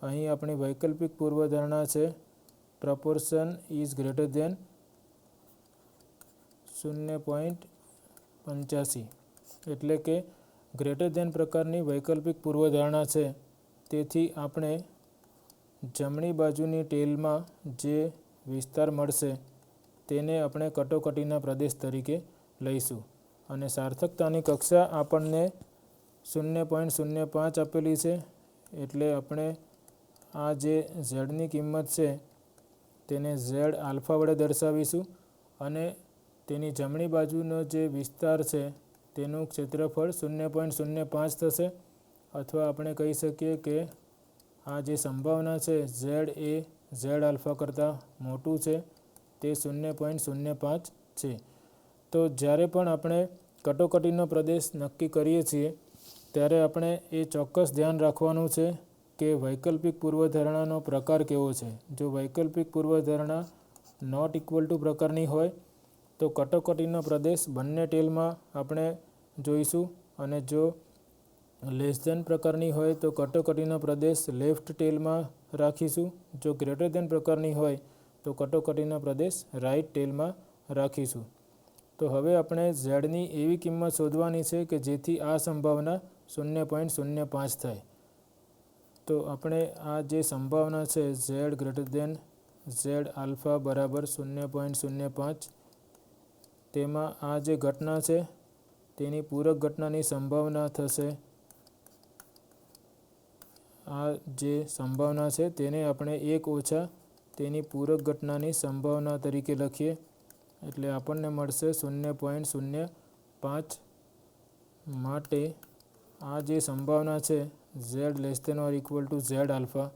અહીં આપણી વૈકલ્પિક પૂર્વધારણા છે proportion is greater than 0.85 એટલે કે ગ્રેટર ધેન પ્રકારની વૈકલ્પિક પૂર્વધારણા છે. તેથી આપણે જમણી બાજુની ટેલમાં જે વિસ્તાર મળશે તેને આપણે કટોકટીના પ્રદેશ તરીકે લઈશું. અને સાર્થકતાની કક્ષા આપણને 0.05 આપેલી છે એટલે આપણે આ જે ઝેડની કિંમત છે તેને z આલ્ફા વડે દર્શાવીશું અને તેની જમણી બાજુનો જે વિસ્તાર છે તેનું ક્ષેત્રફળ 0.05 થશે. અથવા આપણે કહી શકીએ કે આ જે સંભાવના છે z એ z આલ્ફા કરતાં મોટું છે તે 0.05 છે. તો જ્યારે પણ આપણે કટોકટીનો પ્રદેશ નક્કી કરીએ છીએ ત્યારે આપણે એ ચોક્કસ ધ્યાન રાખવાનું છે કે વૈકલ્પિક પૂર્વધારણાનો પ્રકાર કેવો છે. જો વૈકલ્પિક પૂર્વધારણા નોટ ઇક્વલ ટુ પ્રકારની હોય તો કટોકટીનો પ્રદેશ બંને ટેલમાં આપણે જોઈશું અને જો લેસ ધેન પ્રકારની હોય તો કટોકટીનો પ્રદેશ લેફ્ટ ટેલમાં રાખીશું. જો ગ્રેટર ધેન પ્રકારની હોય તો કટોકટીનો પ્રદેશ રાઇટ ટેલમાં રાખીશું. તો હવે આપણે ઝેડની એવી કિંમત શોધવાની છે કે જેથી આ સંભાવના 0.05 થાય. તો આપણે આ જે સંભાવના છે z greater than z alpha બરાબર 0.05 તેમાં આ જે ઘટના છે તેની પૂરક ઘટનાની સંભાવના થશે. આ જે સંભાવના છે તેને આપણે 1 ઓછા તેની પૂરક ઘટનાની સંભાવના તરીકે લખીએ એટલે આપણને મળશે 0.05. માટે આ જે સંભાવના છે z less than or equal to z alpha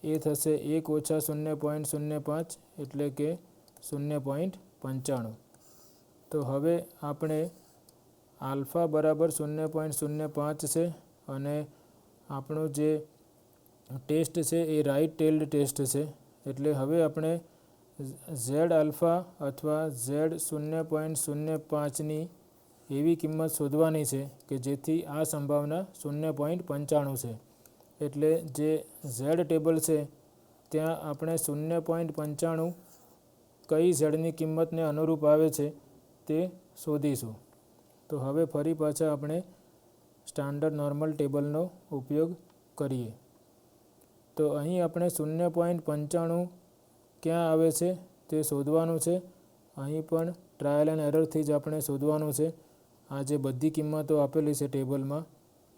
એ થશે 1 ઓછા 0.05 એટલે કે 0.95. તો હવે આપણે આલ્ફા બરાબર 0.05 છે અને આપણો જે ટેસ્ટ છે એ રાઇટ ટેલ્ડ ટેસ્ટ છે. એટલે હવે આપણે z આલ્ફા અથવા z 0.05ની એવી કિંમત શોધવાની છે કે જેથી આ સંભાવના 0.95 છે. એટલે જે z ટેબલ છે ત્યાં આપણે 0.95 કઈ ઝેડની કિંમતને અનુરૂપ આવે છે તે શોધીશું. તો હવે ફરી પાછા આપણે સ્ટાન્ડર્ડ નોર્મલ ટેબલનો ઉપયોગ કરીએ. તો અહીં આપણે 0.95 ક્યાં આવે છે તે શોધવાનું છે અહીં પણ ટ્રાયલ એન્ડ એરરથી જ આપણે શોધવાનું છે. આ જે બધી કિંમતો આપેલી છે ટેબલમાં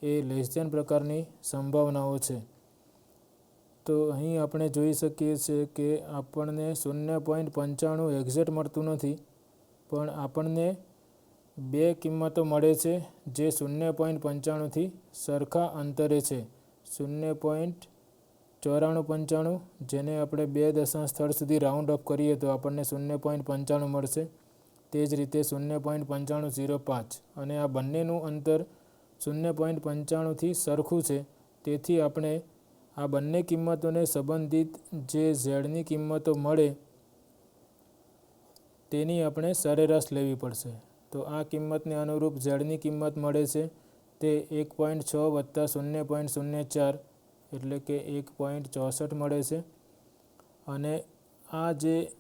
એ લેસ ધેન પ્રકારની સંભાવનાઓ છે. તો અહીં આપણે જોઈ શકીએ છીએ કે આપણને 0.95 એક્ઝેક્ટ મળતું નથી, પણ આપણને બે કિંમતો મળે છે જે 0.95થી સરખા અંતરે છે. 0.9495 જેને આપણે 2 દશાંશ સ્થળ સુધી રાઉન્ડ અપ કરીએ તો આપણને 0.95 મળશે. તે જ રીતે 0.9505 અને આ બંનેનું અંતર 0.95થી સરખું છે. તેથી આપણે આ બંને કિંમતોને સંબંધિત જે ઝેડની કિંમતો મળે તેની આપણે સરેરાશ લેવી પડશે. તો આ કિંમતને અનુરૂપ ઝેડની કિંમત મળે છે તે 1.6 વત્તા 0.04 એટલે કે 1.64 મળે છે. અને આ જે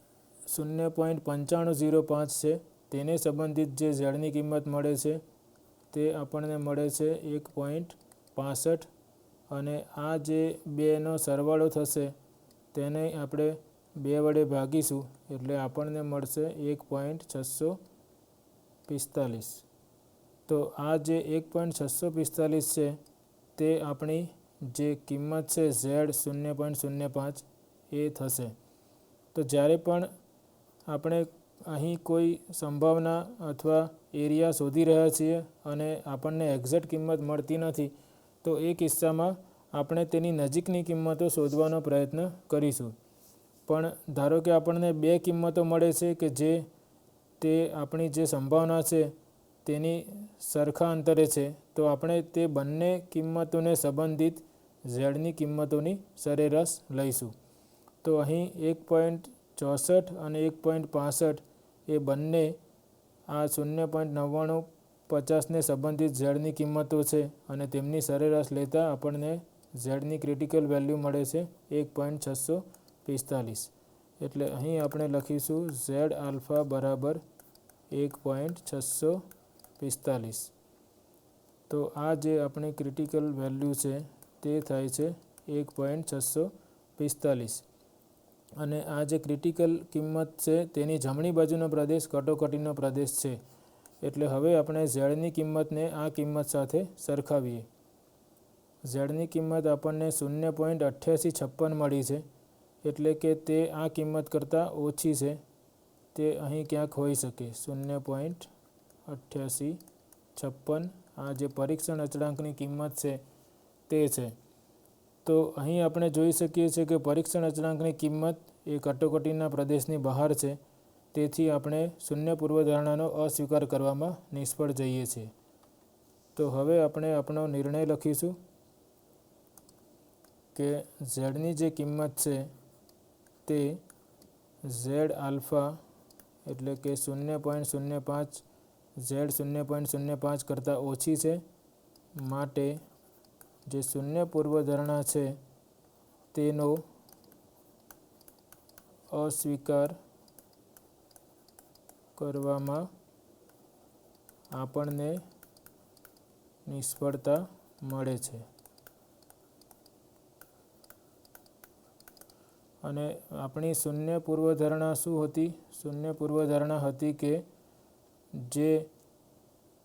0.9505 છે તેને સંબંધિત જે ઝેડની કિંમત મળે છે તે આપણને મળે છે 1.65 અને આ જે બેનો સરવાળો થશે તેને આપણે 2 વડે ભાગીશું એટલે આપણને મળશે 1.645. તો આ જે 1.645 છે તે આપણી જે કિંમત છે ઝેડ 0.05 એ થશે. તો જ્યારે પણ આપણે અહીં કોઈ સંભાવના અથવા એરિયા શોધી રહ્યા છીએ અને આપણને એક્ઝેક્ટ કિંમત મળતી નથી, તો એ કિસ્સામાં આપણે તેની નજીકની કિંમતો શોધવાનો પ્રયત્ન કરીશું. પણ ધારો કે આપણને બે કિંમતો મળે છે કે જે તે આપણી જે સંભાવના છે તેની સરખા અંતરે છે, તો આપણે તે બંને કિંમતોને સંબંધિત ઝેડની કિંમતોની સરેરાશ લઈશું. તો અહીં 1.64 અને 1.65 એ બંને આ 0.9950ને સંબંધિત ઝેડની કિંમતો છે અને તેમની સરેરાશ લેતા આપણને ઝેડની ક્રિટિકલ વેલ્યુ મળે છે 1.645. એટલે અહીં આપણે લખીશું ઝેડ આલ્ફા બરાબર 1.645. તો આ જે આપણી ક્રિટિકલ વેલ્યુ છે તે થાય છે 1.645. અને આ જે ક્રિટિકલ કિંમત છે તેની જમણી બાજુનો પ્રદેશ કટોકટીનો પ્રદેશ છે. એટલે હવે આપણે ઝેડની કિંમતને આ કિંમત સાથે સરખાવીએ. ઝેડની કિંમત આપણને 0.8856 મળી છે, એટલે કે તે આ કિંમત કરતાં ઓછી છે. તે અહીં ક્યાંક હોઈ શકે. 0.8856 આ જે પરીક્ષણ અચળાંકની કિંમત છે તે છે. તો અહીં આપણે જોઈ શકીએ છીએ કે પરીક્ષણ અચળાંકની કિંમત એ કટોકટીના પ્રદેશની બહાર છે. તેથી આપણે શૂન્ય પૂર્વધારણાનો અસ્વીકાર કરવામાં નિષ્ફળ જઈએ છીએ. તો હવે આપણે આપણો નિર્ણય લખીશું કે ઝેડની જે કિંમત છે તે ઝેડ આલ્ફા એટલે કે 0.05 ઝેડ 0.05 કરતાં ઓછી છે. માટે જે શૂન્ય પૂર્વધારણા છે તેનો અસ્વીકાર કરવામાં આપણને નિષ્ફળતા મળે છે. અને આપણી શૂન્ય પૂર્વધારણા શું હતી? શૂન્ય પૂર્વધારણા હતી કે જે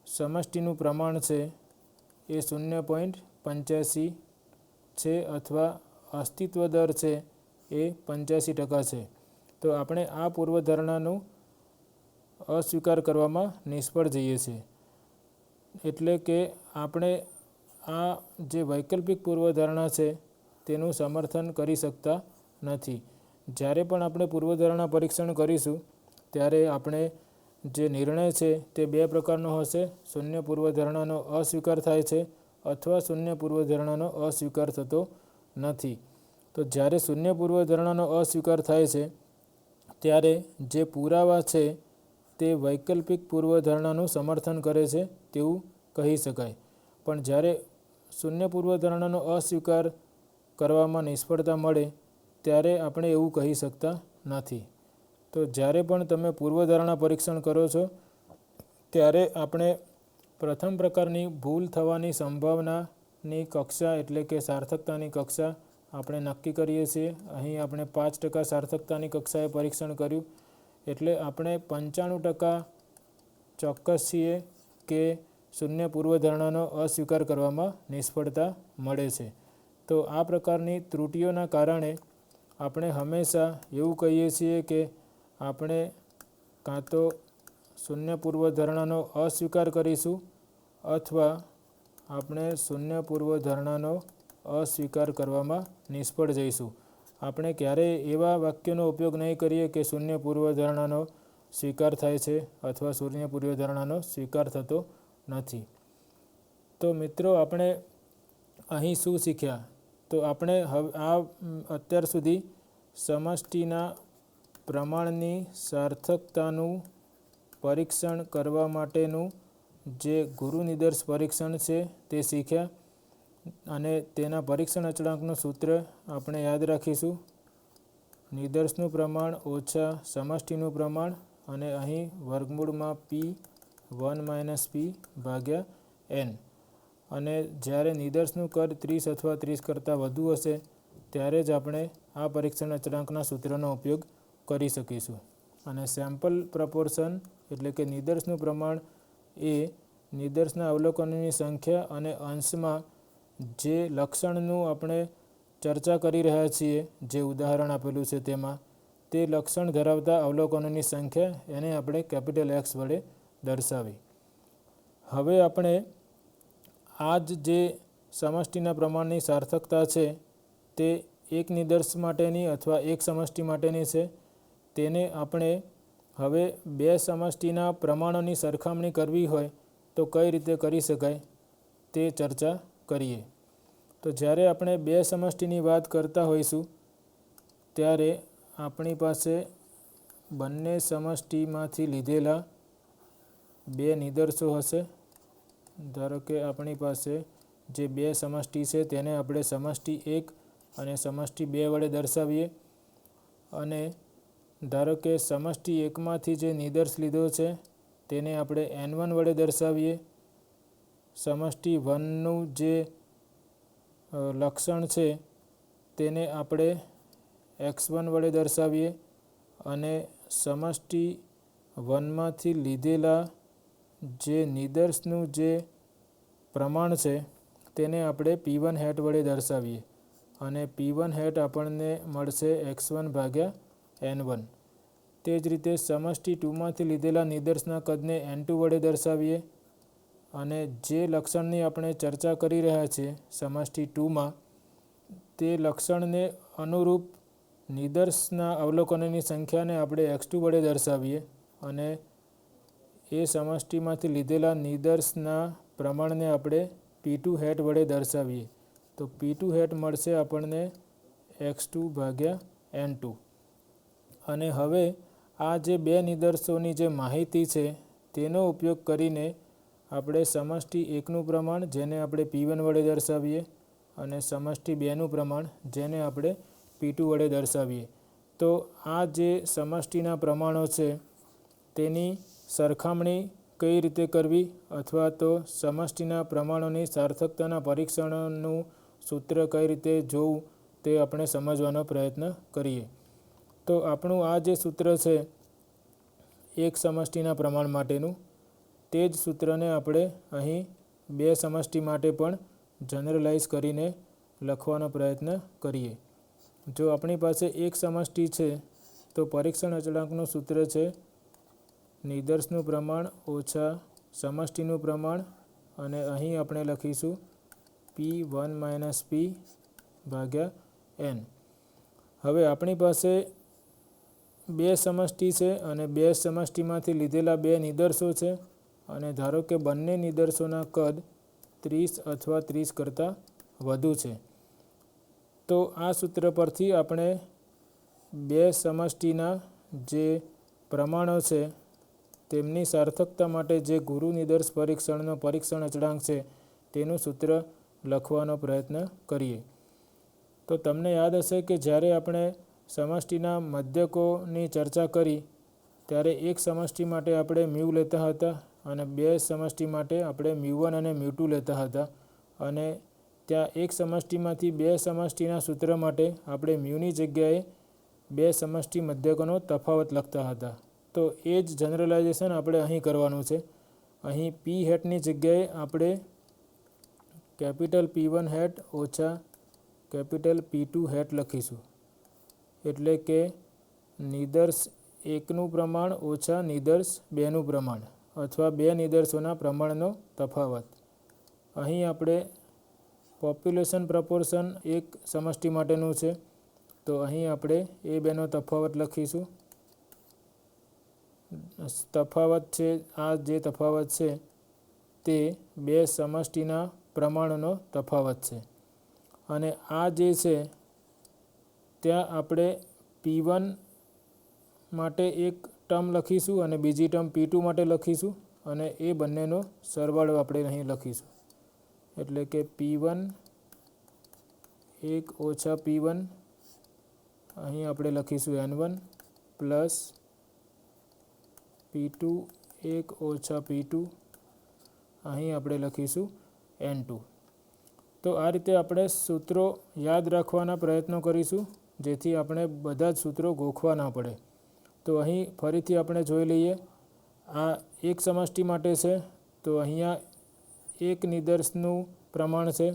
સમષ્ટિનું પ્રમાણ છે એ 0.85 છે અથવા અસ્તિત્વ દર છે એ 85% છે. તો આપણે આ પૂર્વધારણાનો અસ્વીકાર કરવામાં નિષ્ફળ જઈએ છીએ. એટલે કે આપણે આ જે વૈકલ્પિક પૂર્વધારણા છે તેનું સમર્થન કરી શકતા નથી. જ્યારે પણ આપણે પૂર્વધારણા પરીક્ષણ કરીશું ત્યારે આપણે જે નિર્ણય છે તે બે પ્રકારનો હશે. શૂન્ય પૂર્વધારણાનો અસ્વીકાર થાય છે અથવા શૂન્ય પૂર્વધારણાનો અસ્વીકાર થતો નથી. તો જ્યારે શૂન્ય પૂર્વધારણાનો અસ્વીકાર થાય છે ત્યારે જે પુરાવા છે તે વૈકલ્પિક પૂર્વધારણાનું સમર્થન કરે છે તેવું કહી શકાય. પણ જ્યારે શૂન્ય પૂર્વધારણાનો અસ્વીકાર કરવામાં નિષ્ફળતા મળે ત્યારે આપણે એવું કહી શકતા નથી. તો જ્યારે પણ તમે પૂર્વધારણા પરીક્ષણ કરો છો ત્યારે આપણે પ્રથમ પ્રકારની ભૂલ થવાની સંભાવનાની કક્ષા એટલે કે સાર્થકતાની કક્ષા આપણે નક્કી કરીએ છીએ. અહીં આપણે 5% સાર્થકતાની કક્ષાએ પરીક્ષણ કર્યું. એટલે આપણે 95% ચોક્કસ છીએ કે શૂન્ય પૂર્વધારણાનો અસ્વીકાર કરવામાં નિષ્ફળતા મળે છે. તો આ પ્રકારની ત્રુટિઓના કારણે આપણે હંમેશા એવું કહીએ છીએ કે આપણે કાં તો શૂન્ય પૂર્વધારણાનો અસ્વીકાર કરીશું અથવા આપણે શૂન્ય પૂર્વધારણાનો અસ્વીકાર કરવામાં નિષ્ફળ જઈશું. આપણે ક્યારેય એવા વાક્યનો ઉપયોગ નહીં કરીએ કે શૂન્ય પૂર્વધારણાનો સ્વીકાર થાય છે અથવા શૂન્ય પૂર્વધારણાનો સ્વીકાર થતો નથી. તો મિત્રો, આપણે અહીં શું શીખ્યા? તો આપણે અત્યાર સુધી સમષ્ટિના પ્રમાણની સાર્થકતાનું પરીક્ષણ કરવા માટેનું જે ગુરુ નિદર્શ પરીક્ષણ છે તે શીખ્યા અને તેના પરીક્ષણ અચળાંકનું સૂત્ર આપણે યાદ રાખીશું. નિદર્શનું પ્રમાણ ઓછા સમષ્ટિનું પ્રમાણ અને અહીં વર્ગમૂળમાં P1 - P/n. અને જ્યારે નિદર્શનું કદ 30 અથવા 30 કરતાં વધુ હશે ત્યારે જ આપણે આ પરીક્ષણ અચળાંકના સૂત્રનો ઉપયોગ કરી શકીશું. અને સેમ્પલ પ્રપોર્શન એટલે કે નિદર્શનું પ્રમાણ એ નિદર્શના અવલોકનોની સંખ્યા અને અંશમાં જે લક્ષણનું આપણે ચર્ચા કરી રહ્યા છીએ, જે ઉદાહરણ આપેલું છે તેમાં, તે લક્ષણ ધરાવતા અવલોકનોની સંખ્યા એને આપણે કેપિટલ X વડે દર્શાવી. હવે આપણે આ જે સમષ્ટિના પ્રમાણની સાર્થકતા છે તે એક નિદર્શ માટેની અથવા એક સમષ્ટિ માટેની છે. તેને આપણે હવે બે સમષ્ટિના પ્રમાણોની સરખામણી કરવી હોય તો કઈ રીતે કરી શકાય તે ચર્ચા કરીએ. તો જ્યારે આપણે બે સમષ્ટિની વાત કરતા હોઈશું ત્યારે આપણી પાસે બંને સમષ્ટિમાંથી લીધેલા બે નિદર્શો હશે. ધારો કે આપણી પાસે જે બે સમષ્ટિ છે તેને આપણે સમષ્ટિ 1 અને સમષ્ટિ 2 વડે દર્શાવીએ. અને ધારો કે સમષ્ટિ 1માંથી જે નિદર્શ લીધો છે તેને આપણે n1 વડે દર્શાવીએ. સમષ્ટિ 1નું જે લક્ષણ છે તેને આપણે x1 વડે દર્શાવીએ અને સમષ્ટિ 1માંથી લીધેલા જે નિદર્શનું જે પ્રમાણ છે તેને આપણે P1 હેટ વડે દર્શાવીએ અને P1 હેટ આપણને મળશે x1/n1. તે જ રીતે સમષ્ટિ 2માંથી લીધેલા નિદર્શના કદને n2 વડે દર્શાવીએ અને જે લક્ષણની આપણે ચર્ચા કરી રહ્યા છીએ સમષ્ટિ 2માં, તે લક્ષણને અનુરૂપ નિદર્શના અવલોકનોની સંખ્યાને આપણે x2 વડે દર્શાવીએ અને એ સમષ્ટિમાંથી લીધેલા નિદર્શના પ્રમાણને આપણે P2 હેટ વડે દર્શાવીએ. તો P2 હેટ મળશે આપણને x2/n2. અને હવે આ જે બે નિદર્શોની જે માહિતી છે તેનો ઉપયોગ કરીને આપણે સમષ્ટિ 1નું પ્રમાણ જેને આપણે P1 વડે દર્શાવીએ અને સમષ્ટિ 2નું પ્રમાણ જેને આપણે P2 વડે દર્શાવીએ. તો આ જે સમષ્ટિના પ્રમાણો છે તેની સરખામણી કઈ રીતે કરવી અથવા તો સમષ્ટિના પ્રમાણોની સાર્થકતાના પરીક્ષણનું સૂત્ર કઈ રીતે જોવું તે આપણે સમજવાનો પ્રયત્ન કરીએ. તો આપણું આ જે સૂત્ર છે એક સમષ્ટિના પ્રમાણ માટેનું, તે જ સૂત્રને આપણે અહીં બે સમષ્ટિ માટે પણ જનરલાઇઝ કરીને લખવાનો પ્રયત્ન કરીએ. જો આપણી પાસે એક સમષ્ટિ છે તો પરીક્ષણ અચળાંકનું સૂત્ર છે નિદર્શનું પ્રમાણ ઓછા સમષ્ટિનું પ્રમાણ અને અહીં આપણે લખીશું P1 - P/n. હવે આપણી પાસે બે સમષ્ટિ છે અને બે સમષ્ટિમાંથી લીધેલા બે નિદર્શો છે અને ધારો કે બંને નિદર્શોના કદ 30 અથવા 30 કરતાં વધુ છે. તો આ સૂત્ર પરથી આપણે બે સમષ્ટિના જે પ્રમાણો છે તેમની સાર્થકતા માટે જે ગુરુ નિદર્શ પરીક્ષણનો પરીક્ષણ અચળાંક છે તેનું સૂત્ર લખવાનો પ્રયત્ન કરીએ. તો તમને યાદ હશે કે જ્યારે આપણે સમષ્ટિના મધ્યકોની ચર્ચા કરી ત્યારે એક સમષ્ટિ માટે આપણે મ્યુ લેતા હતા અને બે સમષ્ટિ માટે આપણે μ1 અને μ2 લેતા હતા અને ત્યાં એક સમષ્ટિમાંથી બે સમષ્ટિના સૂત્ર માટે આપણે મ્યુની જગ્યાએ બે સમષ્ટિ મધ્યકોનો તફાવત લખતા હતા. તો એ જ જનરલાઇઝેશન આપણે અહીં કરવાનું છે. અહીં પી હેટની જગ્યાએ આપણે કેપિટલ P1 હેટ ઓછા કેપિટલ P2 હેટ લખીશું. એટલે કે નિદર્શ 1નું પ્રમાણ ઓછા નિદર્શ 2નું પ્રમાણ અથવા બે નિદર્શોના પ્રમાણનો તફાવત. અહીં આપણે પોપ્યુલેશન પ્રપોર્શન એક સમષ્ટિ માટેનું છે, તો અહીં આપણે એ બેનો તફાવત લખીશું. તફાવત છે, આ જે તફાવત છે તે બે સમષ્ટિના પ્રમાણનો તફાવત છે. અને આ જે છે ત્યાં આપણે P1 માટે એક ટર્મ લખીશું અને બીજી ટર્મ P2 માટે લખીશું અને એ બંનેનો સરવાળો આપણે અહીં લખીશું. એટલે કે P1 1 ઓછા P1 અહીં આપણે લખીશું N1 પ્લસ P2 1 ઓછા P2 અહીં આપણે લખીશું N2. તો આ રીતે આપણે સૂત્રો યાદ રાખવાના પ્રયત્નો કરીશું, જેથી આપણે બધા જ સૂત્રો ગોખવા ના પડે. તો અહીં ફરીથી આપણે જોઈ લઈએ. આ એક સમષ્ટિ માટે છે, તો અહીંયા એક નિદર્શનું પ્રમાણ છે.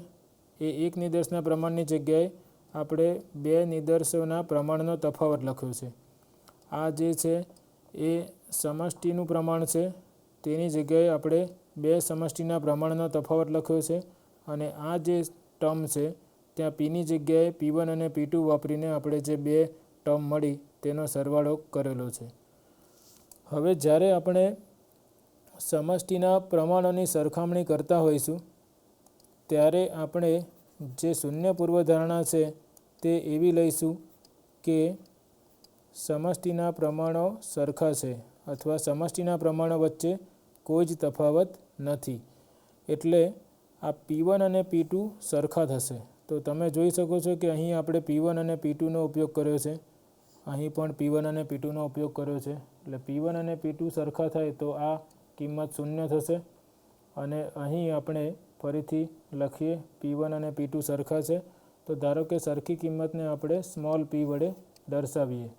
એ એક નિદર્શના પ્રમાણની જગ્યાએ આપણે બે નિદર્શોના પ્રમાણનો તફાવત લખ્યો છે. આ જે છે એ સમષ્ટિનું પ્રમાણ છે, તેની જગ્યાએ આપણે બે સમષ્ટિના પ્રમાણનો તફાવત લખ્યો છે. અને આ જે ટર્મ છે ત્યાં પીની જગ્યાએ P1 અને P2 વાપરીને આપણે જે બે ટર્મ મળી તેનો સરવાળો કરેલો છે. હવે જ્યારે આપણે સમષ્ટિના પ્રમાણોની સરખામણી કરતા હોઈશું ત્યારે આપણે જે શૂન્ય પૂર્વધારણા છે તે એવી લઈશું કે સમષ્ટિના પ્રમાણો સરખા છે અથવા સમષ્ટિના પ્રમાણો વચ્ચે કોઈ જ તફાવત નથી. એટલે આ P1 અને P2 સરખા થશે. તો તમે જોઈ શકો છો કે અહીં આપણે P1 અને P2નો ઉપયોગ કર્યો છે. અહીં પણ P1 અને P2નો ઉપયોગ કર્યો છે. એટલે P1 અને P2 સરખા થાય તો આ કિંમત 0 થશે. અને અહીં આપણે ફરીથી લખીએ P1 અને P2 સરખા છે, તો ધારો કે સરખી કિંમતને આપણે સ્મોલ p વડે દર્શાવીએ.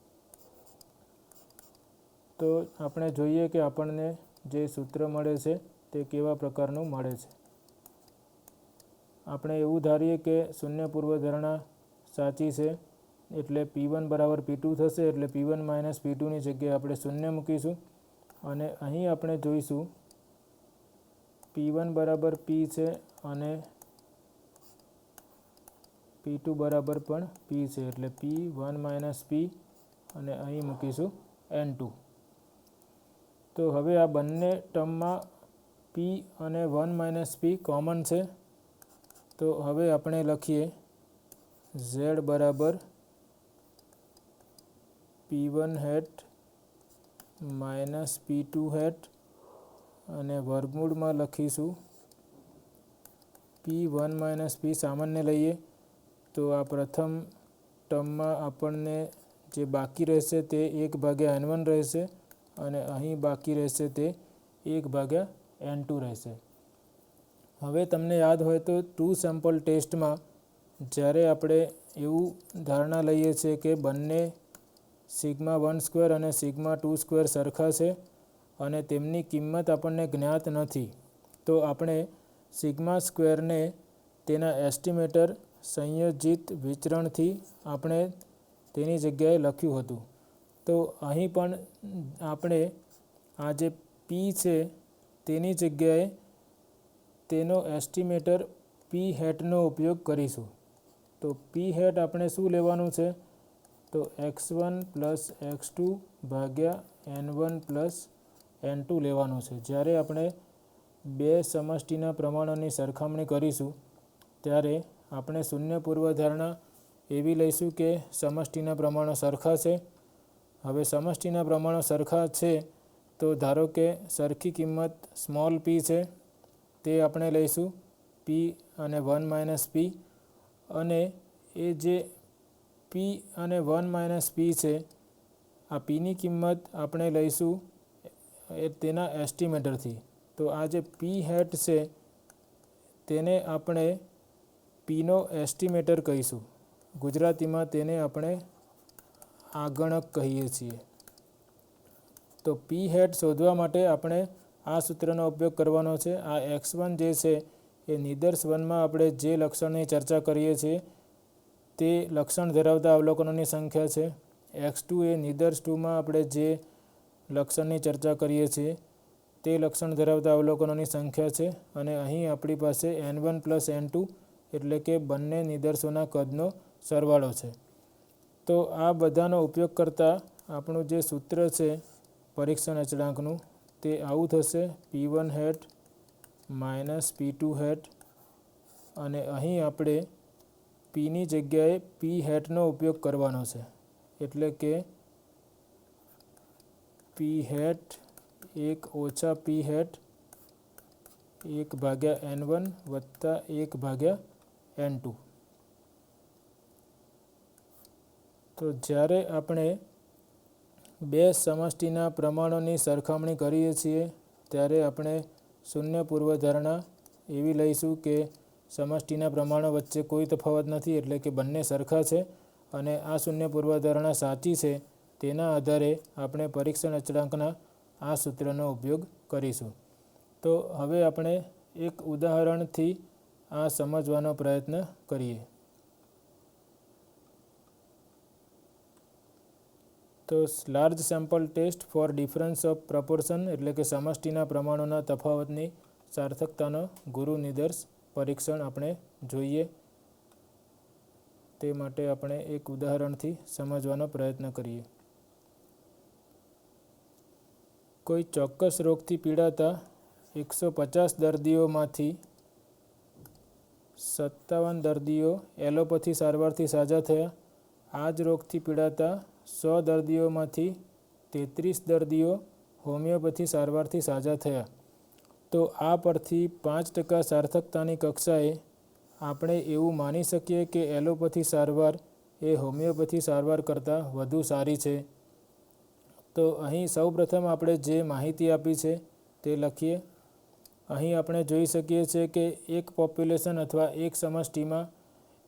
તો આપણે જોઈએ કે આપણને જે સૂત્ર મળે છે તે કેવા પ્રકારનું મળે છે. આપણે એવું ધારીએ કે શૂન્ય પૂર્વધારણા સાચી છે, એટલે P1 બરાબર P2 થશે. એટલે P1 માઇનસ P2ની જગ્યાએ આપણે 0 મૂકીશું. અને અહીં આપણે જોઈશું P1 બરાબર P છે અને P2 બરાબર પણ P છે. એટલે P1 માઇનસ P અને અહીં મૂકીશું N2. તો હવે આ બંને ટર્મમાં P અને 1 માઇનસ P કોમન છે. તો હવે આપણે લખીએ Z બરાબર P1 hat minus P2 hat અને વર્ગમૂળમાં લખીશું P1 માઇનસ P સામાન્ય લઈએ તો આ પ્રથમ ટર્મમાં આપણને જે બાકી રહેશે તે 1/N1 રહેશે અને અહીં બાકી રહેશે તે 1/N2 રહેશે. હવે તમને યાદ હોય તો 2 સેમ્પલ ટેસ્ટમાં જ્યારે આપણે એવું ધારણા લઈએ છીએ કે બંને σ12 અને σ22 સરખા છે અને તેમની કિંમત આપણને જ્ઞાત નથી, તો આપણે σ2 ને તેના એસ્ટિમેટર સંયોજિત વિચરણથી આપણે તેની જગ્યાએ લખ્યું હતું. તો અહીં પણ આપણે આ જે P છે તેની જગ્યાએ તેનો એસ્ટિમેટર P હેટનો ઉપયોગ કરીશું. તો P હેટ આપણે શું લેવાનું છે? તો x1 પ્લસ x2 ભાગ્યા N1 પ્લસ N2 લેવાનું છે. જ્યારે આપણે બે સમષ્ટિના પ્રમાણોની સરખામણી કરીશું ત્યારે આપણે શૂન્ય પૂર્વધારણા એવી લઈશું કે સમષ્ટિના પ્રમાણો સરખા છે. હવે સમષ્ટિના પ્રમાણો સરખા છે તો ધારો કે સરખી કિંમત સ્મોલ p છે, તે આપણે લઈશું p અને 1 માઇનસ p. અને એ જે p અને 1 માઇનસ p છે, આ pની કિંમત આપણે લઈશું તેના એસ્ટિમેટરથી. તો આ જે p હેટ છે તેને આપણે pનો એસ્ટિમેટર કહીશું. ગુજરાતીમાં તેને આપણે આગણક કહીએ છીએ. તો પી હેટ શોધવા માટે આપણે આ સૂત્રનો ઉપયોગ કરવાનો છે. આ x1 જે છે એ નિદર્શ 1માં આપણે જે લક્ષણની ચર્ચા કરીએ છીએ તે લક્ષણ ધરાવતા અવલોકનોની સંખ્યા છે. x2 એ નિદર્શ 2માં આપણે જે લક્ષણની ચર્ચા કરીએ છીએ તે લક્ષણ ધરાવતા અવલોકનોની સંખ્યા છે. અને અહીં આપણી પાસે n1 પ્લસ n2 એટલે કે બંને નિદર્શોના કદનો સરવાળો છે. તો આ બધાનો ઉપયોગ કરતાં આપણું જે સૂત્ર છે પરીક્ષણ અચળાંકનું તે આવું થશે: p1 hat minus p2 hat, અને અહીં આપણે પીની જગ્યાએ પી હેટનો ઉપયોગ કરવાનો છે. એટલે કે પી હેટ 1 ઓછા પી હેટ 1/n1 વત્તા 1/n2. તો જ્યારે આપણે બે સમષ્ટિના પ્રમાણોની સરખામણી કરીએ છીએ ત્યારે આપણે શૂન્ય પૂર્વધારણા એવી લઈશું કે સમષ્ટિના પ્રમાણો વચ્ચે કોઈ તફાવત નથી, એટલે કે બંને સરખા છે. અને આ શૂન્ય પૂર્વધારણા સાચી છે તેના આધારે આપણે પરીક્ષણ અચળાંકના આ સૂત્રનો ઉપયોગ કરીશું. તો હવે આપણે એક ઉદાહરણથી આ સમજવાનો પ્રયત્ન કરીએ. તો large sample test for difference of proportion એટલે કે સમષ્ટિના પ્રમાણોના તફાવતની સાર્થકતાનો ગુરુ નિદર્શ પરીક્ષણ આપણે જોઈએ. તે માટે આપણે એક ઉદાહરણથી સમજવાનો પ્રયત્ન કરીએ. કોઈ ચોક્કસ રોગથી પીડાતા 150 દર્દીઓમાંથી 57 દર્દીઓ એલોપેથી સારવારથી સાજા થયા. આ જ રોગથી પીડાતા 100 દર્દીઓમાંથી 33 દર્દીઓ હોમિયોપેથી સારવારથી સાજા થયા. તો આ પરથી 5% સાર્થકતાની કક્ષાએ આપણે એવું માની શકીએ કે એલોપેથી સારવાર એ હોમિયોપેથી સારવાર કરતાં વધુ સારી છે. તો અહીં સૌપ્રથમ આપણે જે માહિતી આપી છે તે લખીએ. અહીં આપણે જોઈ શકીએ છીએ કે એક પોપ્યુલેશન અથવા એક સમષ્ટિમાં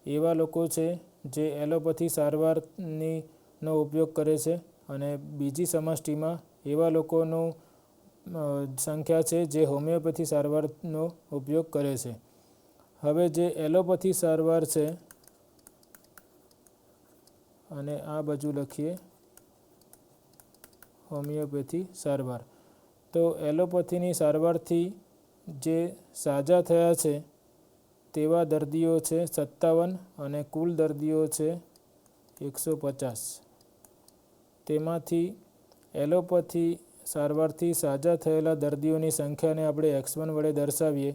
એવા લોકો છે જે એલોપેથી સારવારનો ઉપયોગ કરે છે, અને બીજી સમષ્ટિમાં એવા લોકોનું સંખ્યા છે જે હોમિયોપેથી સારવારનો ઉપયોગ કરે છે. હવે જે એલોપેથી સારવાર છે, અને આ બાજુ લખીએ હોમિયોપેથી સારવાર. તો એલોપેથીની સારવારથી જે સાજા થયા છે તેવા દર્દીઓ છે 57 અને કુલ દર્દીઓ છે 150. તેમાંથી એલોપેથી સારવારથી સાજા થયેલા દર્દીઓની સંખ્યાને આપણે x1 વડે દર્શાવીએ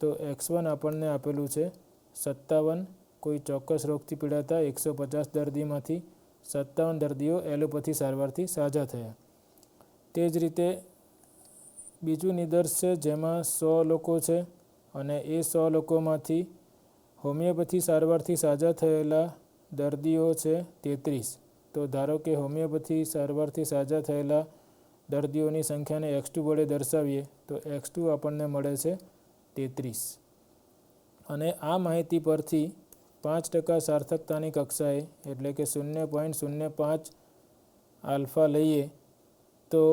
તો x1 આપણને આપેલું છે 57. કોઈ ચોક્કસ રોગથી પીડાતા 150 દર્દીમાંથી 57 દર્દીઓ એલોપેથી સારવારથી સાજા થયા. તે જ રીતે બીજું નિદર્શ છે જેમાં 100 લોકો છે, અને એ 100 લોકોમાંથી હોમિયોપેથી સારવારથી સાજા થયેલા દર્દીઓ છે 33. તો ધારો કે હોમિયોપેથી સારવારથી સાજા થયેલા દર્દીઓની સંખ્યાને x2 વડે દર્શાવીએ તો x2 આપણને મળે છે 33. અને આ માહિતી પરથી 5% સાર્થકતાની કક્ષાએ એટલે કે 0.05 આલ્ફા લઈએ તો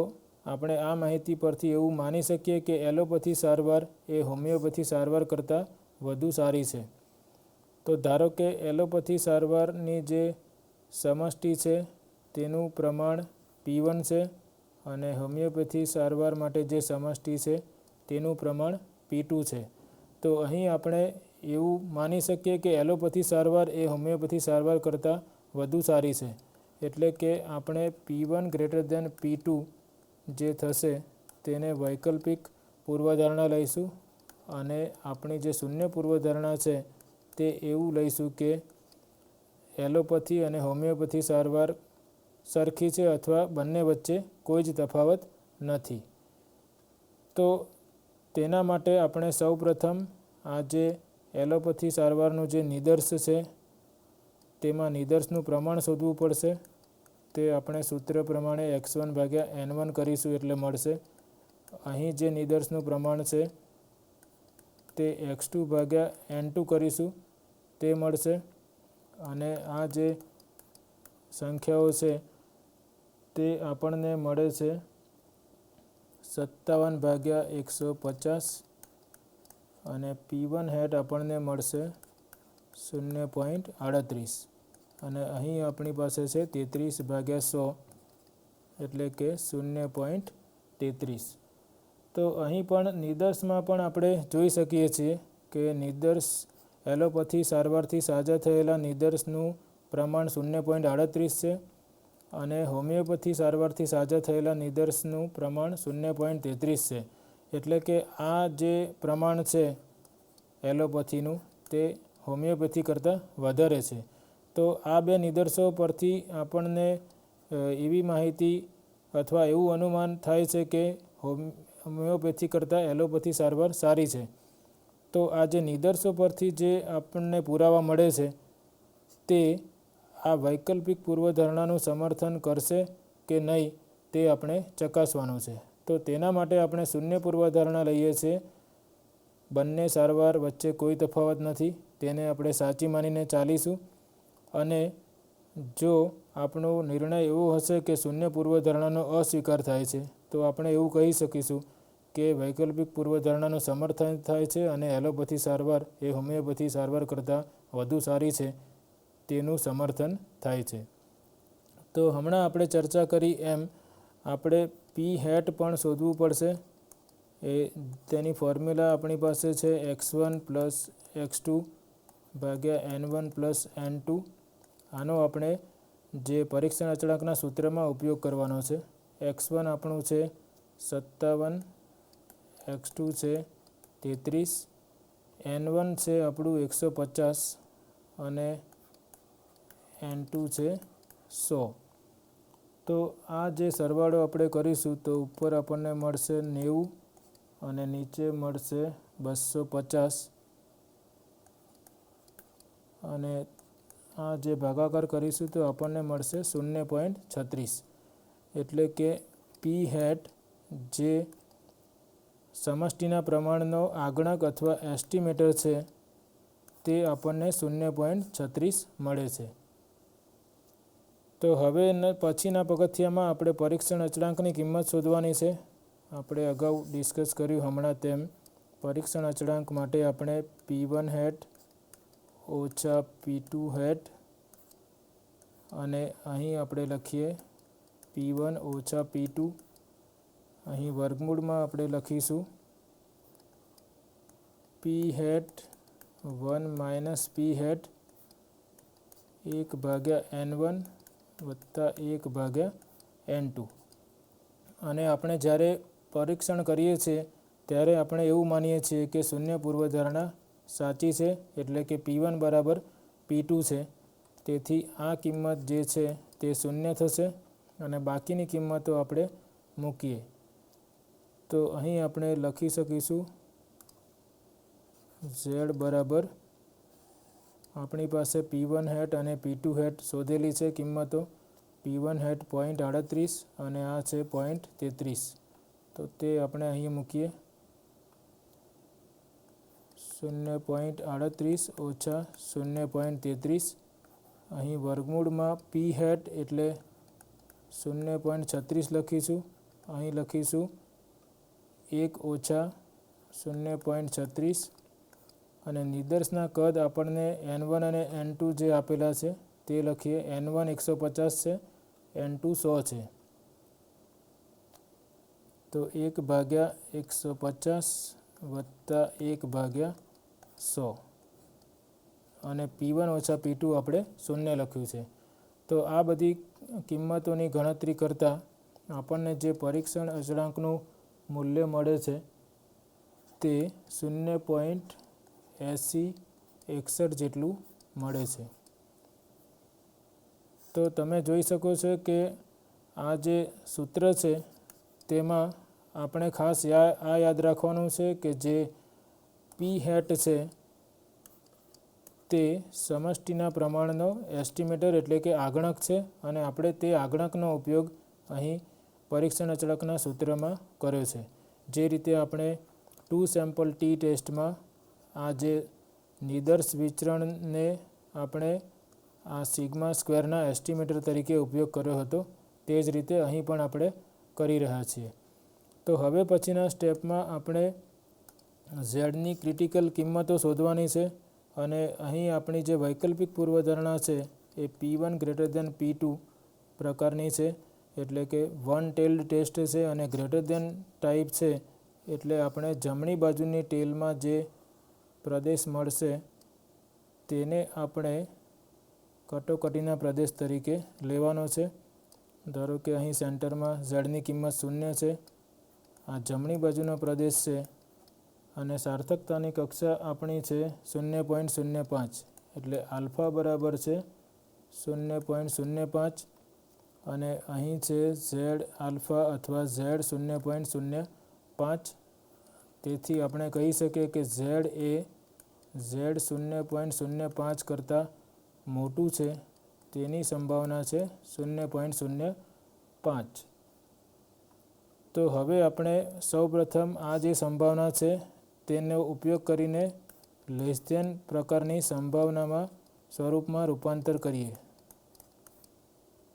આપણે આ માહિતી પરથી એવું માની શકીએ કે એલોપેથી સારવાર એ હોમિયોપેથી સારવાર કરતાં વધુ સારી છે. તો ધારો કે એલોપેથી સારવારની જે સમષ્ટિ છે તેનું પ્રમાણ p1 છે, અને હોમિયોપેથી સારવાર માટે જે સમષ્ટિ છે તેનું પ્રમાણ p2 છે. તો અહીં આપણે એવું માની શકીએ કે એલોપેથી સારવાર એ હોમિયોપેથી સારવાર કરતાં વધુ સારી છે. એટલે કે આપણે p1 > p2 જે થશે તેને વૈકલ્પિક પૂર્વધારણા લઈશું, અને આપણી જે શૂન્ય પૂર્વધારણા છે તે એવું લઈશું કે એલોપેથી અને હોમિયોપેથી સારવાર સરખી છે અથવા બંને વચ્ચે કોઈ જ તફાવત નથી. તો તેના માટે આપણે સૌપ્રથમ આ જે એલોપેથી સારવારનું જે નિદર્શ છે તેમાં નિદર્શનું પ્રમાણ શોધવું પડશે. તે આપણે સૂત્ર પ્રમાણે x1/n1 કરીશું એટલે મળશે. અહીં જે નિદર્શનું પ્રમાણ છે તે x2/n2 કરીશું તે મળશે. અને આ જે સંખ્યાઓ છે તે આપણને મળે છે 57/150 અને P1 હેટ આપણને મળશે 0.38 અને અહીં આપણી પાસે છે 33/100 એટલે કે 0.33. તો અહીં પણ નિદર્શમાં પણ આપણે જોઈ શકીએ છીએ કે નિદર્શ એલોપેથી સારવારથી સાજા થયેલા નિદર્શનું પ્રમાણ 0.38 છે અને હોમિયોપેથી સારવારથી સાજા થયેલા નિદર્શનું પ્રમાણ 0.33 છે. એટલે કે આ જે પ્રમાણ છે એલોપેથીનું તે હોમિયોપેથી કરતાં વધારે છે. તો આ બે નિદર્શો પરથી આપણને એવી માહિતી અથવા એવું અનુમાન થાય છે કે હોમિયોપેથી કરતાં એલોપેથી સારવાર સારી છે. તો આ જે નિદર્શો પરથી જે આપણને પુરાવા મળે છે તે આ વૈકલ્પિક પૂર્વધારણાનું સમર્થન કરશે કે નહીં તે આપણે ચકાસવાનું છે. તો તેના માટે આપણે શૂન્ય પૂર્વધારણા લઈએ છીએ. બંને સારવાર વચ્ચે કોઈ તફાવત નથી, તેને આપણે સાચી માનીને ચાલીશું. અને જો આપણો નિર્ણય એવો હશે કે શૂન્ય પૂર્વધારણાનો અસ્વીકાર થાય છે તો આપણે એવું કહી શકીશું કે વૈકલ્પિક પૂર્વધારણાનું સમર્થન થાય છે અને એલોપેથી સારવાર એ હોમિયોપેથી સારવાર કરતાં વધુ સારી છે તેનું સમર્થન થાય છે. તો હમણાં આપણે ચર્ચા કરી એમ આપણે પી હેટ પણ શોધવું પડશે. તેની ફોર્મ્યુલા આપણી પાસે છે x1 + x2 / n1 + n2. આનો આપણે જે પરીક્ષણ અચળાંકના સૂત્રમાં ઉપયોગ કરવાનો છે. x1 આપણું છે 57, x2 છે 33, n1 છે આપણું 150 અને n2 છે 100. તો આ જે સરવાળો આપણે કરીશું તો ઉપર આપણને મળશે 90 અને નીચે મળશે 250 અને આ જે ભાગાકાર કરીશું તો આપણને મળશે 0.36. એટલે કે પી હેટ જે સમષ્ટિના પ્રમાણનો આગણક અથવા એસ્ટિમેટર છે તે આપણને 0.36 મળે છે. તો હવે પછીના પગથિયામાં આપણે પરીક્ષણ અચળાંકની કિંમત શોધવાની છે. આપણે અગાઉ ડિસ્કસ કર્યું હમણાં તેમ પરીક્ષણ અચળાંક માટે આપણે P1 હેટ ઓછા P2 હેટ અને અહીં આપણે લખીએ P1 ઓછા P2. અહીં વર્ગમૂળમાં આપણે લખીશું P hat 1 - P hat 1/n1 વત્તા 1/n2. અને આપણે જ્યારે પરીક્ષણ કરીએ છીએ ત્યારે આપણે એવું માનીએ છીએ કે શૂન્ય પૂર્વધારણા સાચી છે એટલે કે P1 બરાબર P2 છે. તેથી આ કિંમત જે છે તે શૂન્ય થશે અને બાકીની કિંમતો આપણે મૂકીએ તો અહીં આપણે લખી શકીશું Z બરાબર આપણી પાસે P1 હેટ અને P2 હેટ શોધેલી છે કિંમતો. P1 હેટ 0.38 અને આ છે 0.33. તો તે આપણે અહીં મૂકીએ 0.38 ઓછા 0.33. અહીં વર્ગમૂળમાં પી હેટ એટલે 0.36 લખીશું. અહીં લખીશું 1 ઓછા 0.36 અને નિદર્શના કદ આપણને n1 અને n2 જે આપેલા છે તે લખીએ. n1 150 છે, n2 100 છે. તો 1/150 વત્તા 1/100 અને P1 ઓછા P2 આપણે 0 લખ્યું છે. તો આ બધી કિંમતોની ગણતરી કરતાં આપણને જે પરીક્ષણ અચળાંકનું મૂલ્ય મળે છે તે 0.8061 જેટલું મળે છે. તો તમે જોઈ શકો છો કે આ જે સૂત્ર છે તેમાં આપણે ખાસ આ યાદ રાખવાનું છે કે જે પી હેટ છે તે સમષ્ટિના પ્રમાણનો એસ્ટિમેટર એટલે કે આગણક છે અને આપણે તે આગણકનો ઉપયોગ અહીં પરીક્ષણ અચળાંકના સૂત્રમાં કર્યો છે. જે રીતે આપણે 2 સેમ્પલ ટી ટેસ્ટમાં આ જે નિદર્શ વિચરણને આપણે આ સિગ્મા સ્ક્વેરના એસ્ટિમેટર તરીકે ઉપયોગ કર્યો હતો તે જ રીતે અહીં પણ આપણે કરી રહ્યા છીએ. તો હવે પછીના સ્ટેપમાં આપણે ઝેડની ક્રિટિકલ કિંમતો શોધવાની છે અને અહીં આપણી જે વૈકલ્પિક પૂર્વધારણા છે એ P1 > P2 પ્રકારની છે, એટલે કે વન ટેલ્ડ ટેસ્ટ છે અને ગ્રેટર દેન ટાઈપ છે, એટલે આપણે જમણી બાજુની ટેલમાં જે પ્રદેશ મળશે તેને આપણે કટોકટીના પ્રદેશ તરીકે લેવાનો છે. ધારો કે અહીં સેન્ટરમાં ઝેડની કિંમત 0 છે, આ જમણી બાજુનો પ્રદેશ છે અને સાર્થકતાની કક્ષા આપણી છે 0.05, એટલે આલ્ફા બરાબર છે 0.05 અને અહીં છે ઝેડ આલ્ફા અથવા ઝેડ 0.05. તેથી આપણે કહી શકીએ કે ઝેડ એ ઝેડ 0.05 કરતાં મોટું છે, તેની સંભાવના છે 0.05. તો હવે આપણે સૌપ્રથમ આ જે સંભાવના છે તેનો ઉપયોગ કરીને લેસ ધેન પ્રકારની સંભાવનામાં સ્વરૂપમાં રૂપાંતર કરીએ.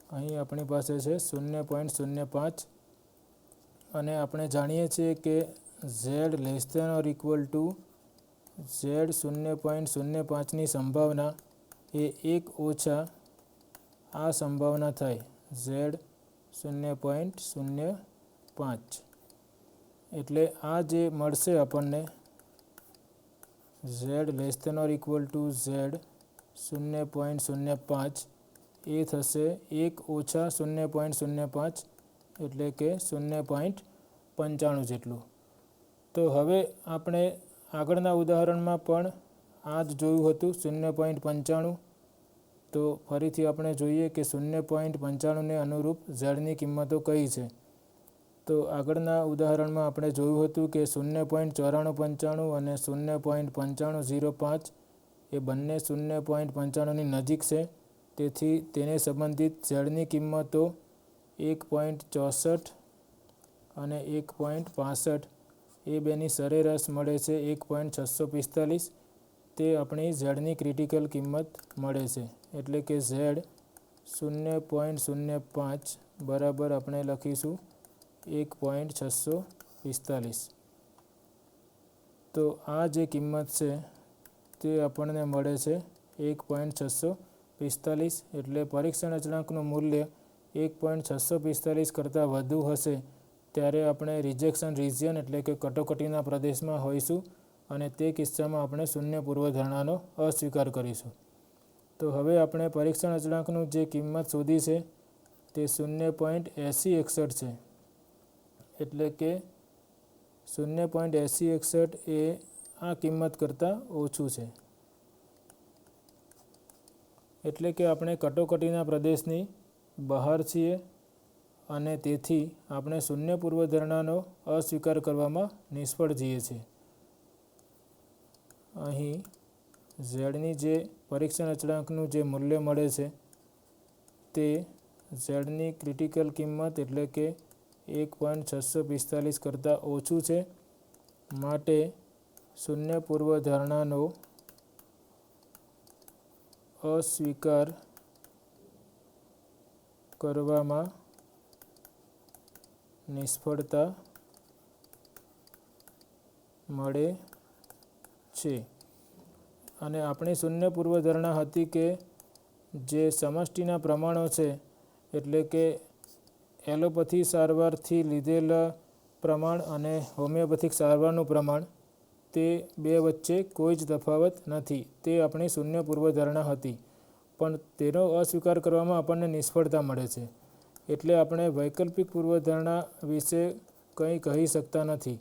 અહીં આપણી પાસે છે 0.05 અને આપણે જાણીએ છીએ કે z less than or equal to z 0.05ની સંભાવના એ 1 ઓછા આ સંભાવના થાય ઝેડ 0.05. એટલે આ જે મળશે આપણને Z less than or equal to Z 0.05 એ થશે 1 ઓછા 0.05, એટલે કે 0.95 જેટલું. તો હવે આપણે આગળના ઉદાહરણમાં પણ આ જ જોયું હતું 0.95. તો ફરીથી આપણે જોઈએ કે 0.95ને અનુરૂપ ઝેડની કિંમતો કઈ છે. તો આગળના ઉદાહરણમાં આપણે જોયું હતું કે 0.9495 અને 0.9505 એ બંને 0.95ની નજીક છે, તેથી તેને સંબંધિત ઝેડની કિંમતો 1.64 અને 1.65 એ બેની સરેરાશ મળે છે 1.645. તે આપણી ઝેડની ક્રિટિકલ કિંમત મળે છે, એટલે કે ઝેડ 0.05 બરાબર આપણે લખીશું 1.645. તો આ જે કિંમત છે તે આપણને મળે છે 1.645, એટલે પરીક્ષણ અચળાંકનું મૂલ્ય 1.645 કરતાં વધુ હશે ત્યારે આપણે રિજેક્શન રિજિયન એટલે કે કટોકટીના પ્રદેશમાં હોઈશું અને તે કિસ્સામાં આપણે શૂન્ય પૂર્વધારણાનો અસ્વીકાર કરીશું. તો હવે આપણે પરીક્ષણ અચળાંકનું જે કિંમત શોધી છે તે 0.8061 છે, એટલે કે 0.8061 એ આ કિંમત કરતાં ઓછું છે, એટલે કે આપણે કટોકટીના પ્રદેશની બહાર છીએ અને તેથી આપણે શૂન્ય પૂર્વધારણાનો અસ્વીકાર કરવામાં નિષ્ફળ જઈએ છીએ. અહીં ઝેડની જે પરીક્ષણ અચળાંકનું જે મૂલ્ય મળે છે તે ઝેડની ક્રિટિકલ કિંમત એટલે કે 1.645 કરતાં ઓછું છે, માટે શૂન્ય પૂર્વધારણાનો અસ્વીકાર કરવામાં નિષ્ફળતા મળે છે. અને આપણી શૂન્ય પૂર્વધારણા હતી કે જે સમષ્ટિના પ્રમાણો છે, એટલે કે એલોપેથી સારવારથી લીધેલા પ્રમાણ અને હોમિયોપેથિક સારવારનું પ્રમાણ, તે બે વચ્ચે કોઈ જ તફાવત નથી. તે આપણી શૂન્ય પૂર્વધારણા હતી, પણ તેનો અસ્વીકાર કરવામાં આપણને નિષ્ફળતા મળે છે, એટલે આપણે વૈકલ્પિક પૂર્વધારણા વિશે કંઈ કહી શકતા નથી.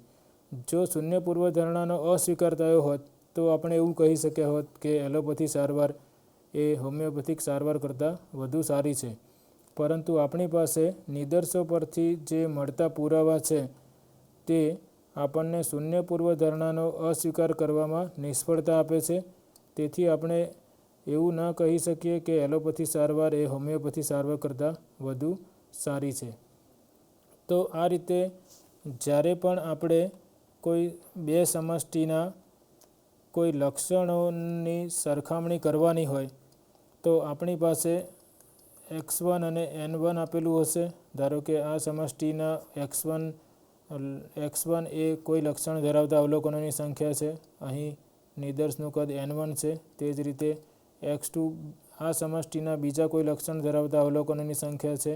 જો શૂન્ય પૂર્વધારણાનો અસ્વીકાર થયો હોત તો આપણે એવું કહી શક્યા હોત કે એલોપેથી સારવાર એ હોમિયોપેથિક સારવાર કરતાં વધુ સારી છે, પરંતુ આપણી પાસે નિદર્શો પરથી જે મળતા પુરાવા છે તે આપણને શૂન્ય પૂર્વધારણાનો અસ્વીકાર કરવામાં નિષ્ફળતા આપે છે. તેથી આપણે એવું ન કહી શકીએ કે એલોપેથી સારવાર એ હોમિયોપેથી સારવાર કરતાં વધુ સારી છે. તો આ રીતે જ્યારે પણ આપણે કોઈ બે સમષ્ટિના કોઈ લક્ષણોની સરખામણી કરવાની હોય તો આપણી પાસે x1 અને n1 આપેલું હશે. ધારો કે આ સમષ્ટિના x1 x1 એ કોઈ લક્ષણ ધરાવતા અવલોકનોની સંખ્યા છે. અહીં નિદર્શનું કદ n1 છે. તે જ રીતે x2 આ સમષ્ટિના બીજા કોઈ લક્ષણ ધરાવતા અવલોકનોની સંખ્યા છે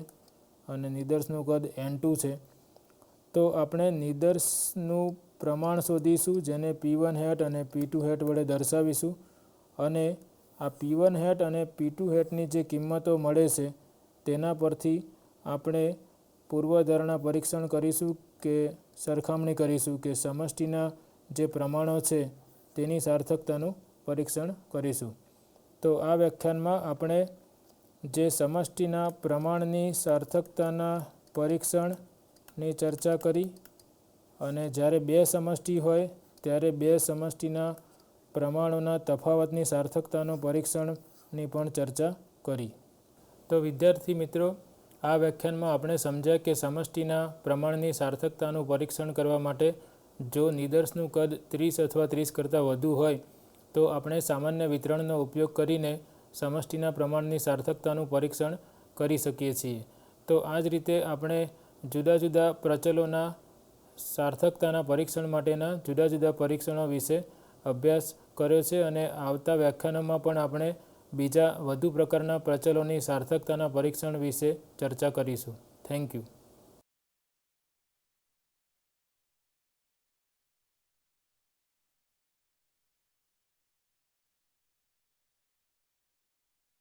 અને નિદર્શનું કદ n2 છે. તો આપણે નિદર્શનું પ્રમાણ શોધીશું, જેને p1 હેટ અને p2 હેટ વડે દર્શાવીશું. અને આ p1 હેટ અને p2 હેટની જે કિંમતો મળે છે તેના પરથી આપણે પૂર્વધારણા પરીક્ષણ કરીશું કે સરખામણી કરીશું કે સમષ્ટિના જે પ્રમાણો છે તેની સાર્થકતાનું પરીક્ષણ કરીશું. તો આ વ્યાખ્યાનમાં આપણે જે સમષ્ટિના પ્રમાણની સાર્થકતાના પરીક્ષણની ચર્ચા કરી અને જ્યારે બે સમષ્ટિ હોય ત્યારે બે સમષ્ટિના પ્રમાણોના તફાવતની સાર્થકતાનું પરીક્ષણની પણ ચર્ચા કરી. તો વિદ્યાર્થી મિત્રો, આ વ્યાખ્યાનમાં આપણે સમજ્યા કે સમષ્ટિના પ્રમાણની સાર્થકતાનું પરીક્ષણ કરવા માટે જો નિદર્શનું કદ 30 અથવા 30 કરતાં વધુ હોય તો આપણે સામાન્ય વિતરણનો ઉપયોગ કરીને સમષ્ટિના પ્રમાણની સાર્થકતાનું પરીક્ષણ કરી શકીએ છીએ. તો આ જ રીતે આપણે જુદા જુદા પ્રચલોના સાર્થકતાના પરીક્ષણ માટેના જુદા જુદા પરીક્ષણો વિશે અભ્યાસ કર્યો છે અને આવતા વ્યાખ્યાનોમાં પણ આપણે બીજા વધુ પ્રકારના પ્રચલોની સાર્થકતાના પરીક્ષણ વિશે ચર્ચા કરીશું. Thank you.